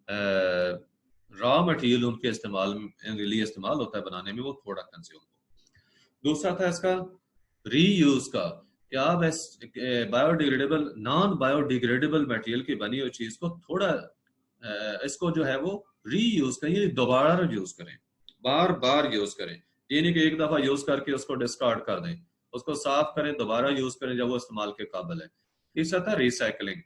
रॉ मटेरियल उनके इस्तेमाल के लिए इस्तेमाल होता है बनाने में वो थोड़ा कंज्यूम हो। दूसरा था इसका रीयूज का, कि आप बायोडिग्रेडेबल नॉन बायोडिग्रेडेबल मटेरियल की बनी हुई चीज को थोड़ा इसको जो है वो रीयूज करें, दोबारा यूज करें, बार बार यूज करें। ये नहीं कि एक दफा यूज करके उसको डिस्कार्ड कर दें, उसको साफ करें, दोबारा यूज करें जब वो इस्तेमाल के काबिल है। तीसरा था रिसाइकलिंग।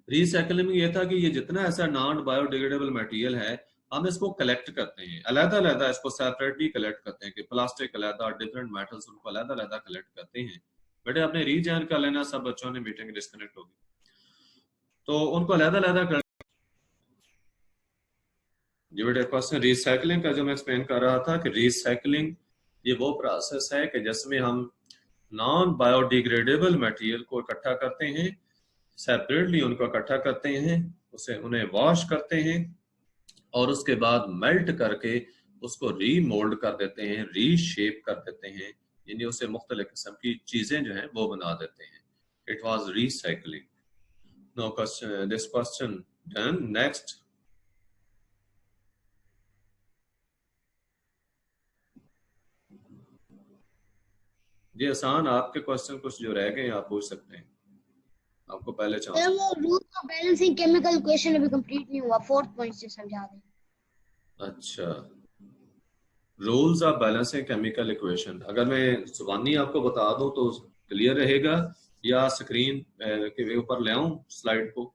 रिसाइकलिंग ये था कि ये जितना ऐसा नॉन बायोडिग्रेडेबल मटेरियल है हम इसको कलेक्ट करते हैं, अलग अलग इसको सेपरेटली कलेक्ट करते हैं, कि प्लास्टिक अलग, डिफरेंट मेटल्स उनको अलग अलग कलेक्ट करते हैं। बेटे आपने रीजॉइन कर लेना, सब बच्चों ने मीटिंग डिस्कनेक्ट होगी तो उनको अलग अलग। ये बेटे क्वेश्चन रिसाइकलिंग का जो मैं एक्सप्लेन कर रहा था कि रिसाइकलिंग ये वो प्रोसेस है कि जिसमें हम नॉन बायोडिग्रेडेबल मटेरियल को इकट्ठा करते हैं, सेपरेटली उनको इकट्ठा करते हैं, उन्हें वॉश करते हैं और उसके बाद मेल्ट करके उसको रीमोल्ड कर देते हैं, रीशेप कर देते हैं, यानी उसे मुख्तलिफ किस्म की चीजें जो हैं वो बना देते हैं। It was recycling. No question, this question done. Next, ये आसान आपके क्वेश्चन कुछ जो रह गए आप पूछ सकते हैं, आपको पहले चांस। वो rule of balancing chemical equation अभी कंप्लीट नहीं हुआ, 4th पॉइंट से समझा दें। अच्छा, rules of balancing chemical equation अगर मैं जुबानी आपको बता दूं तो क्लियर रहेगा, या स्क्रीन के ऊपर ले आऊं स्लाइड को?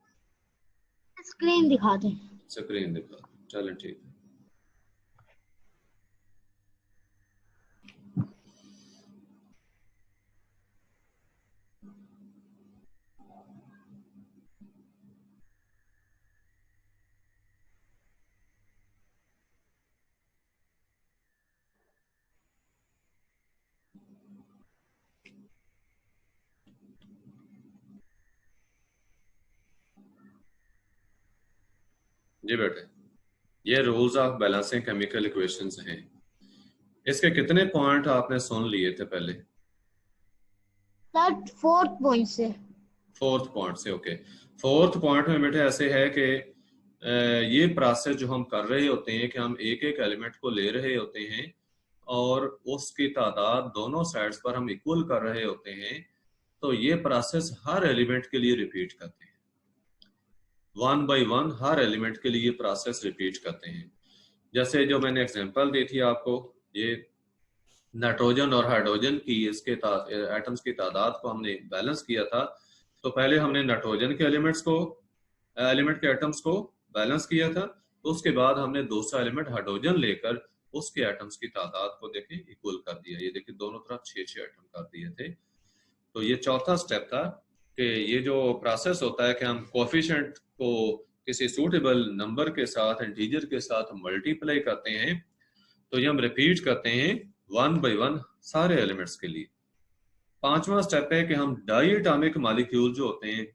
स्क्रीन दिखा दें। स्क्रीन दिखा, चलें ठीक है। जी बेटे, ये rules of balancing chemical equations हैं। इसके कितने पॉइंट आपने सुन लिए थे पहले? 4th पॉइंट से। 4th पॉइंट से, ओके। 4th पॉइंट में बेटे ऐसे है कि ये प्रोसेस जो हम कर रहे होते हैं कि हम एक एक एलिमेंट को ले रहे होते हैं और उसकी तादाद दोनों साइड्स पर हम इक्वल कर रहे होते हैं, तो ये प्रोसेस हर एलिमेंट के लिए रिपीट करते हैं, 1 by 1 हर एलिमेंट के लिए प्रोसेस रिपीट करते हैं। जैसे जो मैंने एग्जांपल दी थी आपको, ये नाइट्रोजन और हाइड्रोजन की इसके एटम्स की तादाद को हमने बैलेंस किया था, तो पहले हमने नाइट्रोजन के एलिमेंट के एटम्स को बैलेंस किया था, तो उसके बाद हमने दूसरा एलिमेंट हाइड्रोजन लेकर उसके एटम्स की तादाद को देखें इक्वल कर दिया। ये देखिए दोनों तरफ 6-6 एटम कर दिए थे। तो ये चौथा स्टेप था कि ये जो प्रोसेस होता है कि हम कोएफिशिएंट को किसी सूटेबल नंबर के साथ, इंटीजर के साथ मल्टीप्लाई करते हैं, तो ये हम रिपीट करते हैं 1 by 1 सारे एलिमेंट्स के लिए। पांचवा स्टेप है कि हम डाई एटॉमिक मॉलिक्यूल जो होते हैं,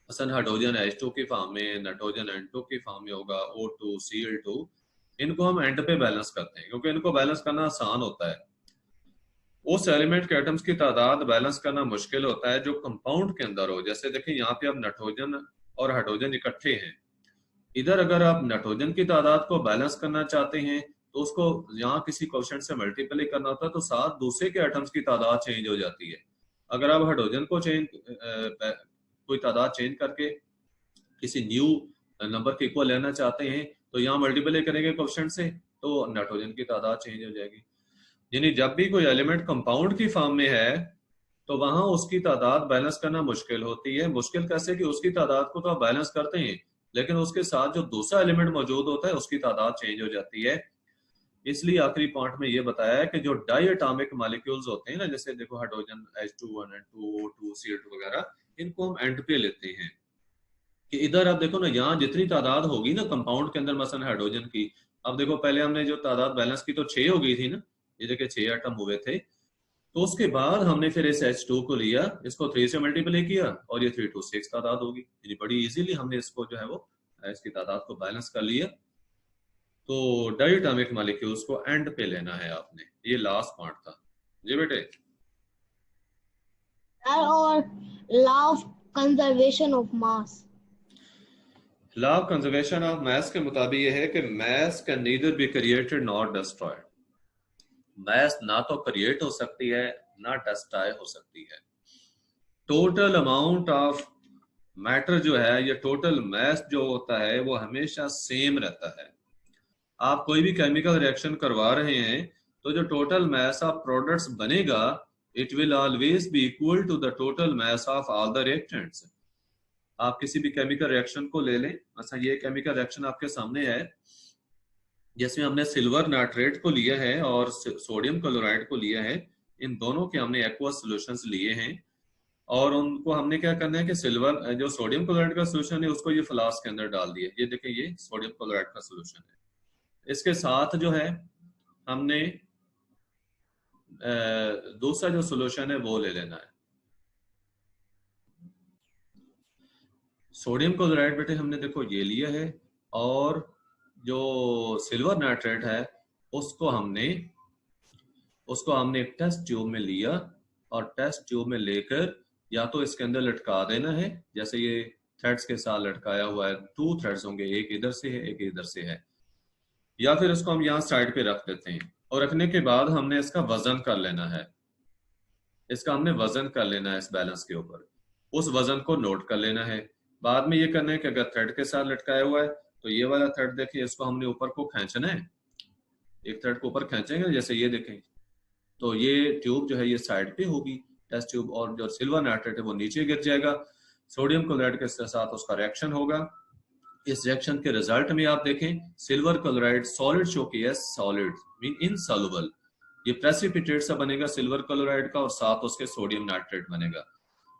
मसलन हाइड्रोजन H2 की फॉर्म में, नाइट्रोजन N2 की फॉर्म में होगा, O2, Cl2, इनको हम एंड पे बैलेंस करते हैं क्योंकि इनको बैलेंस करना आसान होता है। उस एलिमेंट के एटम्स की तादाद बैलेंस करना मुश्किल होता है जो कंपाउंड के अंदर हो। जैसे देखिए यहाँ पे अब नाइट्रोजन और हाइड्रोजन इकट्ठे हैं, इधर अगर आप नाइट्रोजन की तादाद को बैलेंस करना चाहते हैं तो उसको यहाँ किसी कोएफिशिएंट से मल्टीप्लाई करना होता है, तो साथ दूसरे के एटम्स की तादाद चेंज हो जाती है। अगर आप हाइड्रोजन को कोई तादाद चेंज करके किसी न्यू नंबर के इक्वल लेना चाहते हैं तो यहाँ मल्टीप्लाई करेंगे कोएफिशिएंट से, तो नाइट्रोजन की तादाद चेंज हो जाएगी। यानी जब भी कोई एलिमेंट कंपाउंड की फॉर्म में है तो वहां उसकी तादाद बैलेंस करना मुश्किल होती है। मुश्किल कैसे कि उसकी तादाद को तो आप बैलेंस करते हैं लेकिन उसके साथ जो दूसरा एलिमेंट मौजूद होता है उसकी तादाद चेंज हो जाती है। इसलिए आखिरी पॉइंट में ये बताया है कि जो डाई एटॉमिक मॉलिक्यूल्स होते हैं ना, जैसे देखो hydrogen H2, N2, O2, Cl2 वगैरह, इनको हम एंड पे लेते हैं कि इधर आप देखो ना, यहाँ जितनी तादाद होगी ना कंपाउंड के अंदर मसलन हाइड्रोजन की, अब देखो पहले हमने जो तादाद बैलेंस की तो 6 हो गई थी ना, ये देखिए 6 एटम हुए थे, तो उसके बाद हमने फिर इस H2 को लिया, इसको 3 से मल्टीप्लाई किया और ये 3 to 6 तादाद होगी। यानी बड़ी इजीली हमने इसको जो है वो इसकी तादाद को बैलेंस कर लिया, तो डायटोमिक मॉलिक्यूल्स को एंड पे लेना है आपने। ये लास्ट पार्ट था जी बेटे। और law of conservation of mass, law of conservation of mass के मुताबिक ये है कि mass can neither be created not destroyed. Mass ना तो क्रिएट हो सकती है ना डिस्ट्रॉय हो सकती है। टोटल अमाउंट ऑफ मैटर जो है, या टोटल मास जो होता है, वो हमेशा सेम रहता है। आप कोई भी केमिकल रिएक्शन करवा रहे हैं तो जो टोटल मास ऑफ प्रोडक्ट्स बनेगा, it will always be equal to the total mass of all the reactants. आप किसी भी केमिकल रिएक्शन को ले लें, अच्छा ये केमिकल रिएक्शन आपके सामने है, जिसमें हमने सिल्वर नाइट्रेट को लिया है और सोडियम क्लोराइड को लिया है। इन दोनों के हमने एक्वस सॉल्यूशंस लिए हैं और उनको हमने क्या करना है कि सिल्वर जो सोडियम क्लोराइड का सॉल्यूशन है उसको ये फ्लास्क के अंदर डाल दिया। ये देखें, ये सोडियम क्लोराइड का सॉल्यूशन है। इसके साथ जो है हमने दूसरा जो सॉल्यूशन है वो ले लेना है। सोडियम क्लोराइड बेटे हमने देखो ये लिया है, और जो सिल्वर नाइट्रेट है उसको हमने एक टेस्ट ट्यूब में लिया, और टेस्ट ट्यूब में लेकर या तो इसके अंदर लटका देना है, जैसे ये थ्रेड्स के साथ लटकाया हुआ है, 2 थ्रेड्स होंगे, एक इधर से है एक इधर से है, या फिर इसको हम यहाँ साइड पे रख देते हैं। और रखने के बाद हमने इसका वजन कर लेना है, इसका हमने वजन कर लेना है इस बैलेंस के ऊपर, उस वजन को नोट कर लेना है। बाद में ये करना है कि अगर थ्रेड के साथ लटकाया हुआ है तो ये वाला थ्रेड देखिए, इसको हमने ऊपर को खींचना है, एक थ्रेड को ऊपर खींचेंगे, जैसे ये देखें तो ये ट्यूब जो है ये साइड पे होगी टेस्ट ट्यूब, और जो सिल्वर नाइट्रेट है वो नीचे गिर जाएगा। सोडियम क्लोराइड के साथ उसका रिएक्शन होगा। इस रिएक्शन के रिजल्ट में आप देखें सिल्वर क्लोराइड सॉलिड शो किया, सॉलिड मीन इनसॉल्युबल, ये प्रेसिपिटेट सा बनेगा सिल्वर क्लोराइड का, और साथ उसके सोडियम नाइट्रेट बनेगा।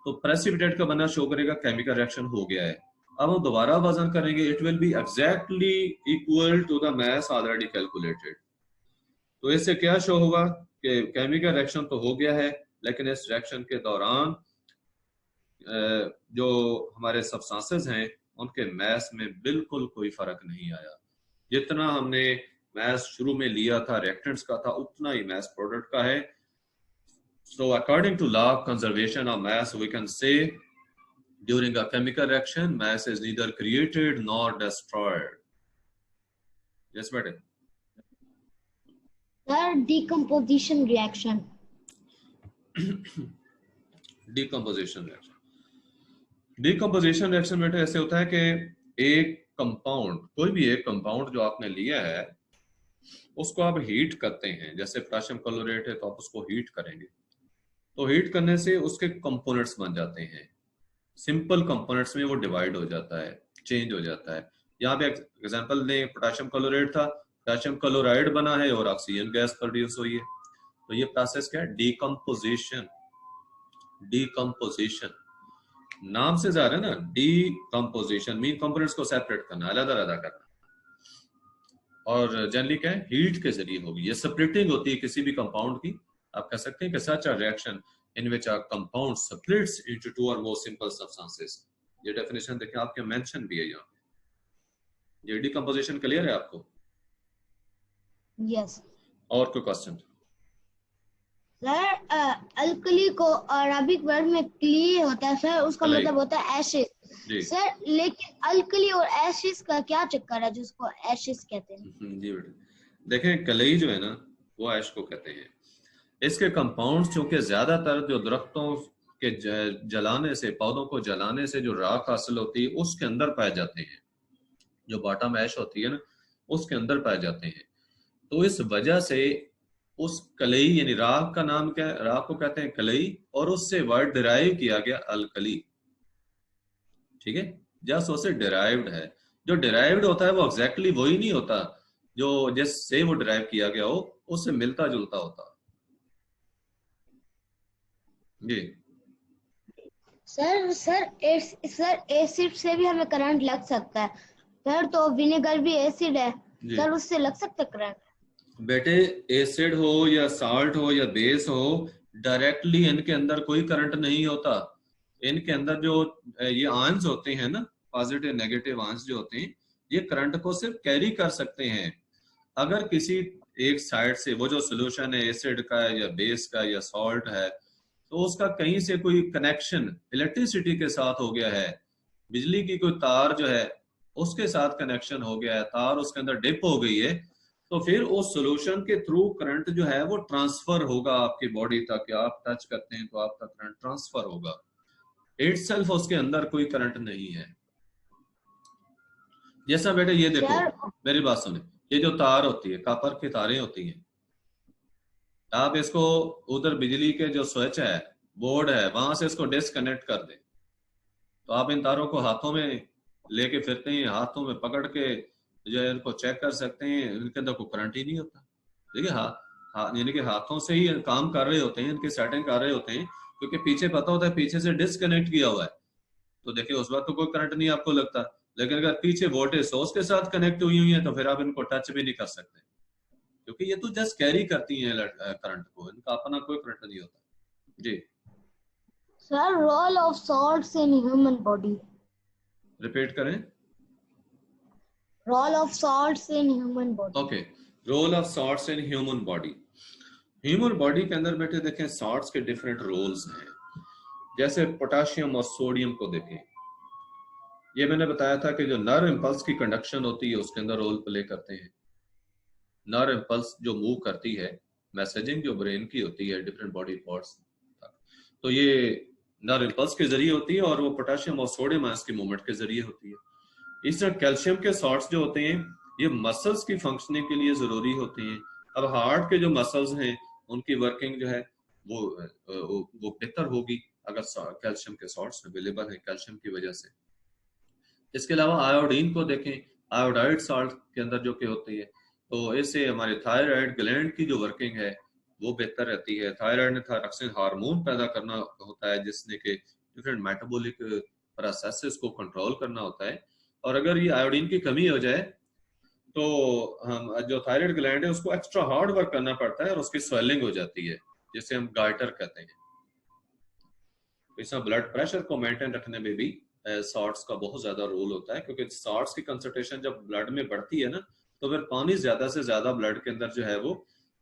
तो प्रेसिपिटेट का बनना शो करेगा केमिकल रिएक्शन हो गया है। अब हम दोबारा वजन करेंगे, it will be exactly equal to the mass already calculated. तो इससे क्या शो होगा कि केमिकल रिएक्शन तो हो गया है, लेकिन इस रिएक्शन के दौरान जो हमारे सब्सटेंसेस हैं उनके मास में बिल्कुल कोई फर्क नहीं आया। जितना हमने मास शुरू में लिया था रिएक्टेंट्स का था, उतना ही मास प्रोडक्ट का है। So according to law of conservation of mass, we can say during a chemical reaction, mass is neither created nor destroyed. Yes, madam. sir, decomposition reaction, Decomposition reaction. Decomposition reaction में ऐसे होता है कि एक compound, कोई भी एक compound जो आपने लिया है उसको आप हीट करते हैं। जैसे पोटेशियम क्लोरेट है तो आप उसको हीट करेंगे, तो हीट करने से उसके कंपोनेंट्स बन जाते हैं, सिंपल कंपोनेंट्स में वो डिवाइड हो जाता है, चेंज हो जाता है। यहाँ पे एग्जांपल दें, पोटेशियम क्लोराइड था, पोटेशियम क्लोराइड बना है और ऑक्सीजन गैस प्रोड्यूस हुई है। तो ये प्रोसेस क्या है? डिकम्पोजिशन। डिकम्पोजिशन नाम से जा रहा है ना, डिकम्पोजिशन मीन कंपोनेंट्स को सेपरेट करना, अलग-अलग करना, और जनरली क्या है, हीट के जरिए होगी। ये सेपरेटिंग होती है किसी भी कंपाउंड की। आप कह सकते हैं कि such a reaction in which a compound splits into 2 or more simple substances। ये डेफिनेशन देखें, आपके मेंशन भी है यहाँ पे। ये डिकम्पोजिशन क्लियर है आपको? yes और कोई क्वेश्चन? सर, अल्कली को अरबिक वर्ड में क्ली होता है सर, उसका क्ले। मतलब होता है एशिड सर, लेकिन अल्कली और एशिड का क्या चक्कर है जिसको एशिड कहते हैं? जी बेटा, देखें क्ले जो है ना वो ऐश को कहते हैं। इसके कंपाउंड्स चूंकि ज्यादातर जो दरख्तों के जलाने से, पौधों को जलाने से जो राख हासिल होती है उसके अंदर पाए जाते हैं, जो बॉटम ऐश होती है ना उसके अंदर पाए जाते हैं। तो इस वजह से उस कलई यानी राख का नाम क्या है? राख को कहते हैं कलई, और उससे वर्ड डिराइव किया गया अल्कली। ठीक है, जस्ट उससे डिराइव्ड है। जो डिराइव्ड होता है वो एग्जैक्टली वही नहीं होता जो जिससे वो डिराइव किया गया हो, उससे मिलता जुलता होता जी। सर एसिड से भी हमें करंट लग सकता है सर, तो विनेगर भी एसिड है सर, उससे लग सकता है करंट? बेटे एसिड हो या साल्ट हो या बेस हो, डायरेक्टली इनके अंदर कोई करंट नहीं होता। इनके अंदर जो ये आयंस होते हैं ना, पॉजिटिव नेगेटिव आयंस जो होते हैं ये करंट को सिर्फ कैरी कर सकते हैं। अगर किसी एक साइड से वो जो सोल्यूशन है एसिड का है या बेस का या सॉल्ट है, तो उसका कहीं से कोई कनेक्शन इलेक्ट्रिसिटी के साथ हो गया है, बिजली की कोई तार जो है उसके साथ कनेक्शन हो गया है, तार उसके अंदर डिप हो गई है, तो फिर उस सोल्यूशन के थ्रू करंट जो है वो ट्रांसफर होगा आपकी बॉडी तक। आप टच करते हैं तो आपका करंट ट्रांसफर होगा, इटसेल्फ उसके अंदर कोई करंट नहीं है। जैसा बेटा ये देखो, मेरी बात सुने, ये जो तार होती है कॉपर की तारें होती हैं, आप इसको उधर बिजली के जो स्विच है बोर्ड है वहां से इसको डिस्कनेक्ट कर दें, तो आप इन तारों को हाथों में लेके फिरते हैं, हाथों में पकड़ के जो है इनको चेक कर सकते हैं, इनके अंदर कोई करंट ही नहीं होता। देखिए यानी कि हाथों से ही काम कर रहे होते हैं, इनकी सेटिंग कर रहे होते हैं, क्योंकि पीछे पता होता है पीछे से डिस्कनेक्ट किया हुआ है, तो देखिए उस वक्त तो कोई करंट नहीं आपको लगता। लेकिन अगर पीछे वोल्टेज सोर्स के साथ कनेक्ट हुई हुई है तो फिर आप इनको टच भी नहीं कर सकते, क्योंकि ये तो जस्ट कैरी करती हैं करंट को, इनका अपना कोई करंट नहीं होता। जी sir, role of salts in human body. Repeat करें। Role of salts in human body. Okay, role of salts in human body. Human body के अंदर बेटे देखें सॉल्ट्स के डिफरेंट रोल्स हैं। जैसे पोटाशियम और सोडियम को देखें, ये मैंने बताया था कि जो नर्व इम्पल्स की कंडक्शन होती है उसके अंदर रोल प्ले करते हैं। नर्व इम्पल्स जो मूव करती है, मैसेजिंग जो ब्रेन की होती है डिफरेंट बॉडी पार्ट्स तक, तो ये नर्व इम्पल्स के जरिए होती है, और वो पोटाशियम और सोडियम आयंस की मूवमेंट के जरिए होती है। इस तरह कैल्शियम के सॉल्ट्स जो होते हैं ये मसल्स की फंक्शनिंग के लिए जरूरी होते हैं। अब हार्ट के जो मसल्स हैं उनकी वर्किंग जो है वो बेहतर होगी अगर कैल्शियम के सॉल्ट्स अवेलेबल है कैल्शियम की वजह से। इसके अलावा आयोडीन को देखें, आयोडाइड सॉल्ट के अंदर जो कि होती है, तो इससे हमारे थायराइड ग्लैंड की जो वर्किंग है वो बेहतर रहती है। थायराइड ने थायरॉक्सिन हार्मोन पैदा करना होता है जिसने के डिफरेंट मेटाबॉलिक प्रोसेसेस को कंट्रोल करना होता है, और अगर ये आयोडीन की कमी हो जाए तो हम जो थायराइड ग्लैंड है उसको एक्स्ट्रा हार्ड वर्क करना पड़ता है और उसकी स्वेलिंग हो जाती है, जिसे हम गाइटर कहते हैं। इसमें ब्लड प्रेशर को मेंटेन रखने में भी सॉल्ट्स का बहुत ज्यादा रोल होता है, क्योंकि सॉल्ट्स की कंसंट्रेशन जब ब्लड में बढ़ती है ना तो फिर पानी ज्यादा से ज्यादा ब्लड के अंदर जो है वो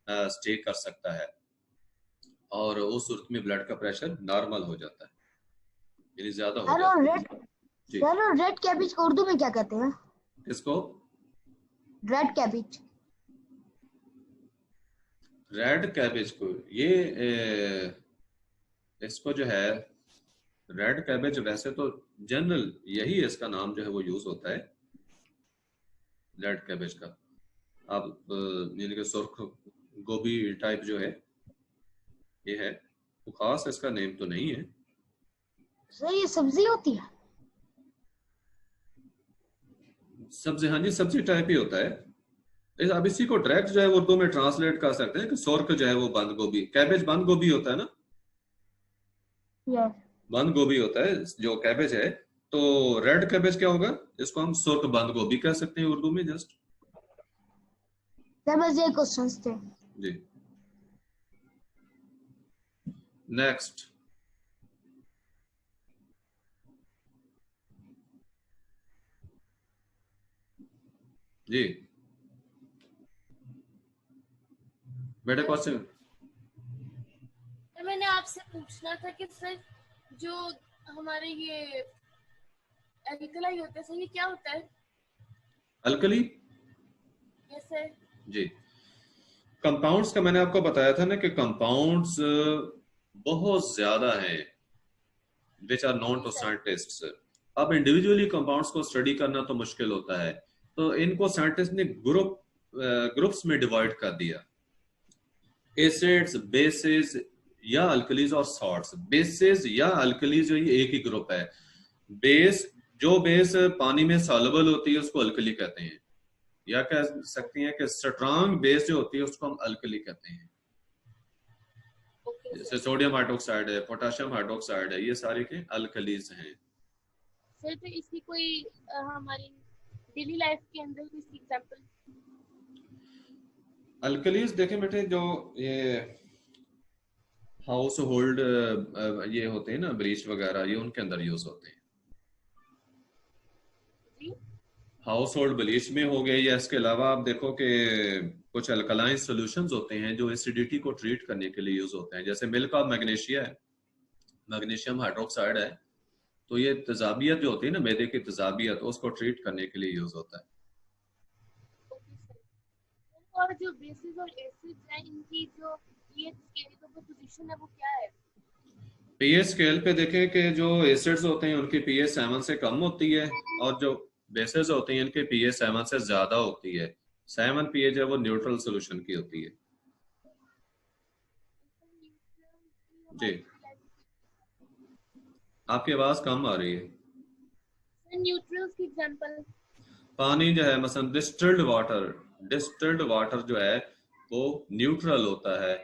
स्टे कर सकता है, और उस सूरत में ब्लड का प्रेशर नॉर्मल हो जाता है, यानी ज्यादा हो जाता है। सर, रेड कैबेज को उर्दू में क्या कहते हैं? किसको? Red cabbage. रेड कैबेज को, ये इसको जो है रेड कैबेज, वैसे तो जनरल यही इसका नाम जो है वो यूज होता है रेड कैबेज का। अब यानी कि सुर्ख गोभी टाइप जो है ये है, तो खास इसका नेम तो नहीं है। सर, ये सब्जी होती है? सब्जी, हाँ जी, सब्जी टाइप ही होता है। अब इसी को डायरेक्ट जो है उर्दू में ट्रांसलेट कर सकते हैं कि सुर्ख जो है वो बंद गोभी, कैबेज बंद गोभी होता है ना, यस, बंद गोभी होता है जो कैबेज है, तो रेड कैबेज क्या होगा, इसको हम सुर्ख बंद गोभी कह सकते हैं उर्दू में। जस्ट सर, बस ये क्वेश्चंस थे जी। नेक्स्ट, जी बेटा क्वेश्चन। मैंने आपसे पूछना था कि सर जो हमारे ये एल्कलाई होता है सर, ये क्या होता है? अल्कली? Yes sir. जी, कंपाउंड्स का मैंने आपको बताया था ना कि कंपाउंड्स बहुत ज्यादा हैं which are known to scientists. अब इंडिविजुअली कंपाउंड्स को स्टडी करना तो मुश्किल होता है, तो इनको साइंटिस्ट ने ग्रुप्स में डिवाइड कर दिया, एसिड्स, बेसिस या अल्कलीज और सॉल्ट्स। बेसिस या अल्कलीज जो ये एक ही ग्रुप है। बेस, जो बेस पानी में सॉल्युबल होती है उसको अल्कली कहते हैं, या कह सकते हैं कि स्ट्रांग बेस जो होती है उसको हम अल्कली कहते हैं। जैसे सोडियम हाइड्रोक्साइड है, पोटेशियम हाइड्रोक्साइड है, ये सारे के अल्कलीज हैं। सर, तो इसकी कोई हमारी डेली लाइफ के अंदर कोई एग्जांपल? अल्कलीज देखें बेटे, जो ये हाउस होल्ड ये होते हैं ना, ब्लीच वगैरह, ये उनके अंदर यूज होते हैं। हाउस होल्ड ब्लीच में हो गए, या इसके अलावा आप देखो कि कुछ अल्कलाइन सॉल्यूशंस होते हैं जो एसिडिटी को ट्रीट करने के लिए यूज होते हैं, जैसे मिल्क ऑफ मैग्नीशिया है, मैग्नीशियम हाइड्रोक्साइड है, तो ये तेजाबियत जो होती है ना, मैदे की तेजाबियत, उसको ट्रीट करने के लिए यूज होता है। और जो बेसिस और एसिड्स हैं इनकी जो पीएच स्केल का पोजीशन है वो क्या है? पीएच स्केल पे देखें कि जो एसिड्स होते हैं उनकी पीएच 7 से कम होती है, और जो बेसिस होती हैं इनकी पीएच 7 से ज्यादा होती है। 7 पीएच है वो न्यूट्रल सोल्यूशन की होती है। जी, आपकी आवाज कम आ रही है। न्यूट्रल्स की एग्जांपल पानी जो है, मसलन डिस्टिल्ड वाटर जो है वो न्यूट्रल होता है,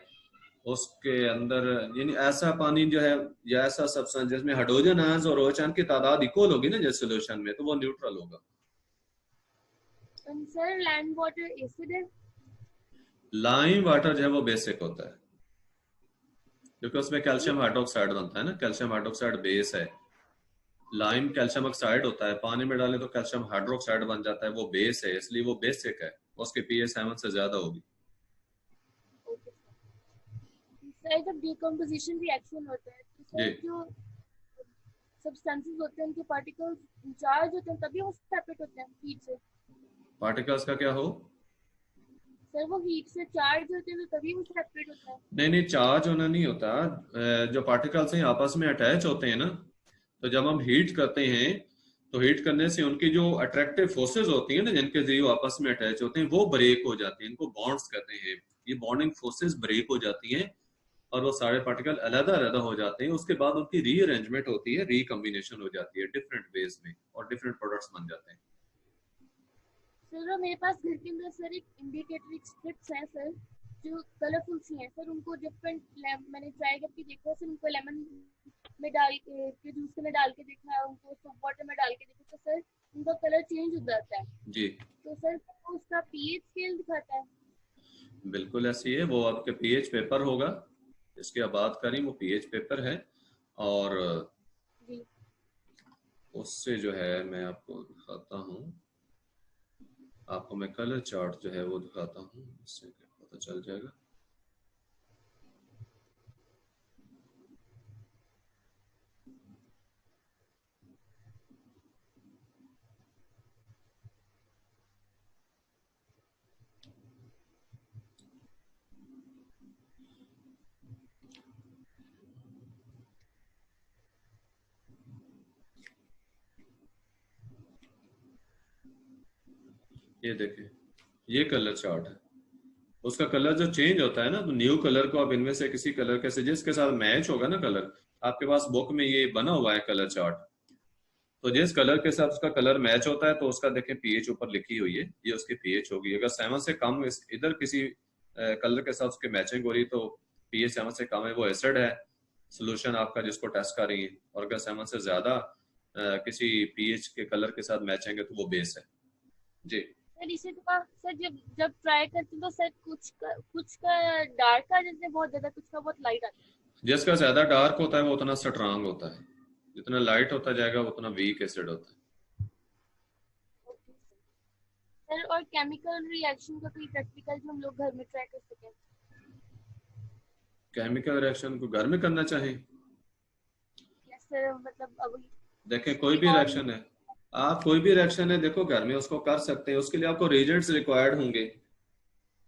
उसके अंदर यानी ऐसा पानी जो है या ऐसा सब्सटेंस जिसमें हाइड्रोजन आयंस और OH की तादाद इक्वल होगी ना जिस सॉल्यूशन में, तो वो न्यूट्रल होगा। सर लैंड वाटर एसिड है? लाइम वाटर जो है वो बेसिक होता है, क्योंकि उसमें कैल्शियम हाइड्रोक्साइड बनता है ना, कैल्शियम हाइड्रोक्साइड बेस है। लाइम कैल्शियम ऑक्साइड होता है, पानी में डालें तो कैल्शियम हाइड्रोक्साइड बन जाता है, वो बेस है, इसलिए वो बेसिक है, उसकी पीएच 7 से ज्यादा होगी। सर जब डिकम्पोजिशन रिएक्शन होता है तो सर जो सब्सटेंसेस होते हैं उनके पार्टिकल्स चार्ज होते हैं तभी वो सेपरेट होते हैं हीट से? पार्टिकल्स का क्या हो? सर वो हीट से चार्ज होते हैं तो तभी वो सेपरेट होता है? नहीं, चार्ज होना नहीं होता। जो पार्टिकल्स हैं आपस में अटैच होते हैं ना, तो जब हम हीट करते हैं तो हीट करने से उनकी जो अट्रैक्टिव फोर्सेस होती हैं ना, जिनके जरिए आपस में अटैच होते हैं, वो ब्रेक हो जाती हैं, इनको बॉन्ड्स कहते हैं। ये बॉन्डिंग फोर्सेस ब्रेक हो जाती हैं और वो सारे पार्टिकल अलग अलग हो जाते हैं। उसके बाद उनकी रीअरेंजमेंट होती है, रिकम्बिनेशन हो जाती है डिफरेंट वेज में, और डिफरेंट प्रोडक्ट्स बन जाते हैं। सर मेरे पास घर के अंदर सर एक इंडिकेटर स्ट्रिप्स हैं सर जो कलरफुल सी हैं सर, उनको डिफरेंट मैंने ट्राई करके देखा सर, उनको लेमन में डाल के जूस में डाल के देखा है, उनको सोप वाटर में डाल के देखा तो सर उनका कलर चेंज हो जाता है जी। तो सर उसका पीएच स्केल दिखाता है? बिल्कुल ऐसी है, वो आपके पीएच पेपर होगा इसकी आप बात करें, वो पीएच पेपर है, और उससे जो है मैं आपको दिखाता हूँ, आपको मैं कलर चार्ट जो है वो दिखाता हूँ, इससे पता चल जाएगा। ये देखिए, ये कलर चार्ट है, उसका कलर जो चेंज होता है ना, तो न्यू कलर को आप इनमें से किसी कलर के जिसके साथ मैच होगा ना कलर, आपके पास बुक में ये बना हुआ है कलर चार्ट, तो जिस कलर के साथ उसका कलर मैच होता है तो उसका देखें पीएच ऊपर लिखी हुई है, ये उसकी पीएच होगी। अगर 7 से कम इधर किसी कलर के साथ उसकी मैचिंग हो रही तो पीएच 7 से कम है, वो एसिड है सोल्यूशन आपका जिसको टेस्ट कर रही है, और अगर 7 से ज्यादा किसी पीएच के कलर के साथ मैचिंग है तो वो बेस है। जी सर इसी तरह सर जब ट्राई करते हैं तो सर कुछ का डार्क आ जाता है बहुत ज्यादा, कुछ का बहुत लाइट आता है। जिसका ज्यादा डार्क होता है वो उतना स्ट्रांग होता है, जितना लाइट होता जाएगा उतना वीक एसिड होता है। सर और केमिकल रिएक्शन का कोई प्रैक्टिकल जो हम लोग घर में ट्राई कर सकें? केमिकल रिएक्शन को घर में करना चाहें? यस सर, मतलब अब देखें कोई भी रिएक्शन है, आप कोई भी रिएक्शन है देखो घर में उसको कर सकते हैं, उसके लिए आपको रिएजेंट्स रिक्वायर्ड होंगे।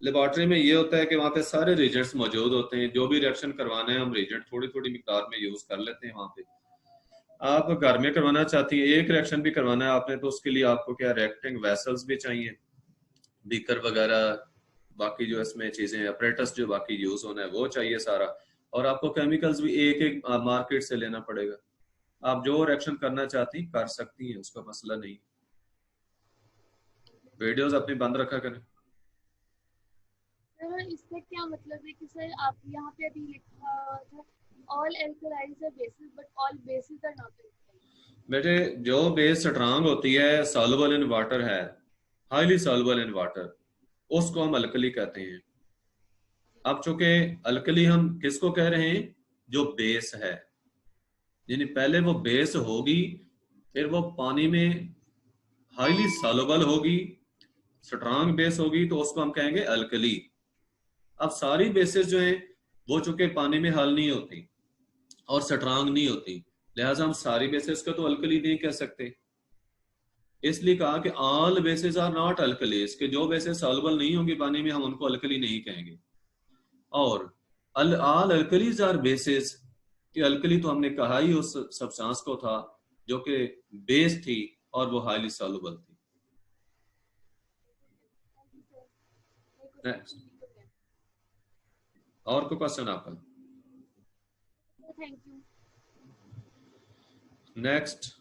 लेबोरेटरी में ये होता है कि वहाँ पे सारे रिएजेंट्स मौजूद होते हैं, जो भी रिएक्शन करवाना है हम रिएजेंट थोड़ी थोड़ी मिकदार में यूज कर लेते हैं वहाँ पे। आप घर में करवाना चाहती है, एक रिएक्शन भी करवाना है आपने, तो उसके लिए आपको क्या रिएक्टिंग वेसल्स भी चाहिए, बीकर वगैरह, बाकी जो इसमें चीजें अपरेटस जो बाकी यूज होना है वो चाहिए सारा, और आपको केमिकल्स भी एक एक मार्केट से लेना पड़ेगा। आप जो रिएक्शन करना चाहती कर सकती हैं, उसका मसला नहीं। वीडियोस अपनी बंद रखा करें। सर इसका क्या मतलब है कि सर आप यहाँ पे अभी लिखा था all alkalis are bases but all bases are not alkalis. बेटे जो बेस स्ट्रांग होती है, सॉल्युबल इन वाटर है, हाईली सॉल्युबल इन वाटर, उसको हम अल्कली कहते हैं। अब चूंकि अल्कली हम किसको कह रहे हैं? जो बेस है, यानी पहले वो बेस होगी फिर वो पानी में हाईली सॉल्युबल होगी, स्ट्रांग बेस होगी तो उसको हम कहेंगे अल्कली। अब सारी बेसेस जो हैं वो चूंकि पानी में हल नहीं होती और स्ट्रांग नहीं होती, लिहाजा हम सारी बेसेस को तो अल्कली नहीं कह सकते। इसलिए कहा कि all bases are not alkalis, के जो बेसेस सॉल्युबल नहीं होंगी पानी में हम उनको अल्कली नहीं कहेंगे। और ऑल अल्कलीज आर बेसेस, कि अल्कली तो हमने कहा ही उस सब्सटेंस को था जो कि बेस थी और वो हाईली सॉल्युबल थी। नेक्स्ट, और कोई क्वेश्चन आपका? Thank you. नेक्स्ट,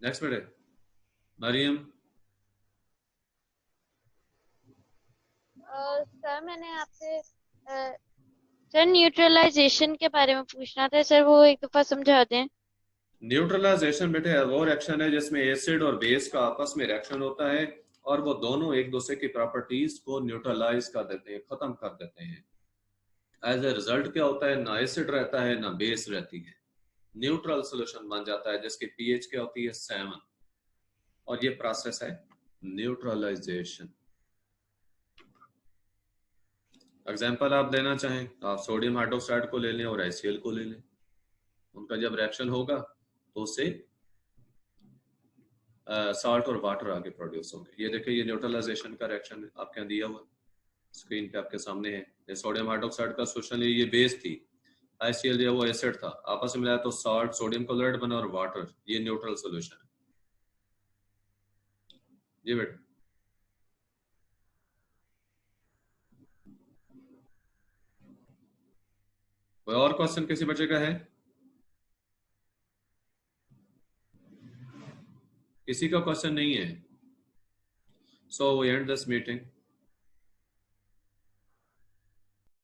नेक्स्ट बेटे मरियम। सर मैंने आपसे सर न्यूट्रलाइजेशन के बारे में पूछना था सर, वो एक दफा समझा दें। न्यूट्रलाइजेशन बेटे वो रिएक्शन है जिसमें एसिड और बेस का आपस में रिएक्शन होता है और वो दोनों एक दूसरे की प्रॉपर्टीज को न्यूट्रलाइज कर देते हैं, खत्म कर देते हैं। एज ए रिजल्ट क्या होता है, ना एसिड रहता है ना बेस रहती है, न्यूट्रल सॉल्यूशन बन जाता है जिसकी पीएच क्या होती है 7। और ये प्रोसेस है न्यूट्रलाइजेशन। एग्जाम्पल आप लेना चाहें आप सोडियम हाइड्रोक्साइड को ले लें और HCl को ले लें, उनका जब रिएक्शन होगा तो उससे साल्ट और वाटर आगे प्रोड्यूस होंगे। ये देखिए ये न्यूट्रलाइजेशन का रिएक्शन है, आपके यहाँ दिया हुआ स्क्रीन पे आपके सामने है। ये सोडियम हाइड्रोक्साइड का सोल्यूशन है, ये बेस थी, HCl जो है वो एसिड था, आपस में मिलाया तो साल्ट सोडियम क्लोराइड बना और वाटर, ये न्यूट्रल सोल्यूशन है। जी बेटा कोई और क्वेश्चन किसी बच्चे का है? किसी का क्वेश्चन नहीं है? So we end this meeting.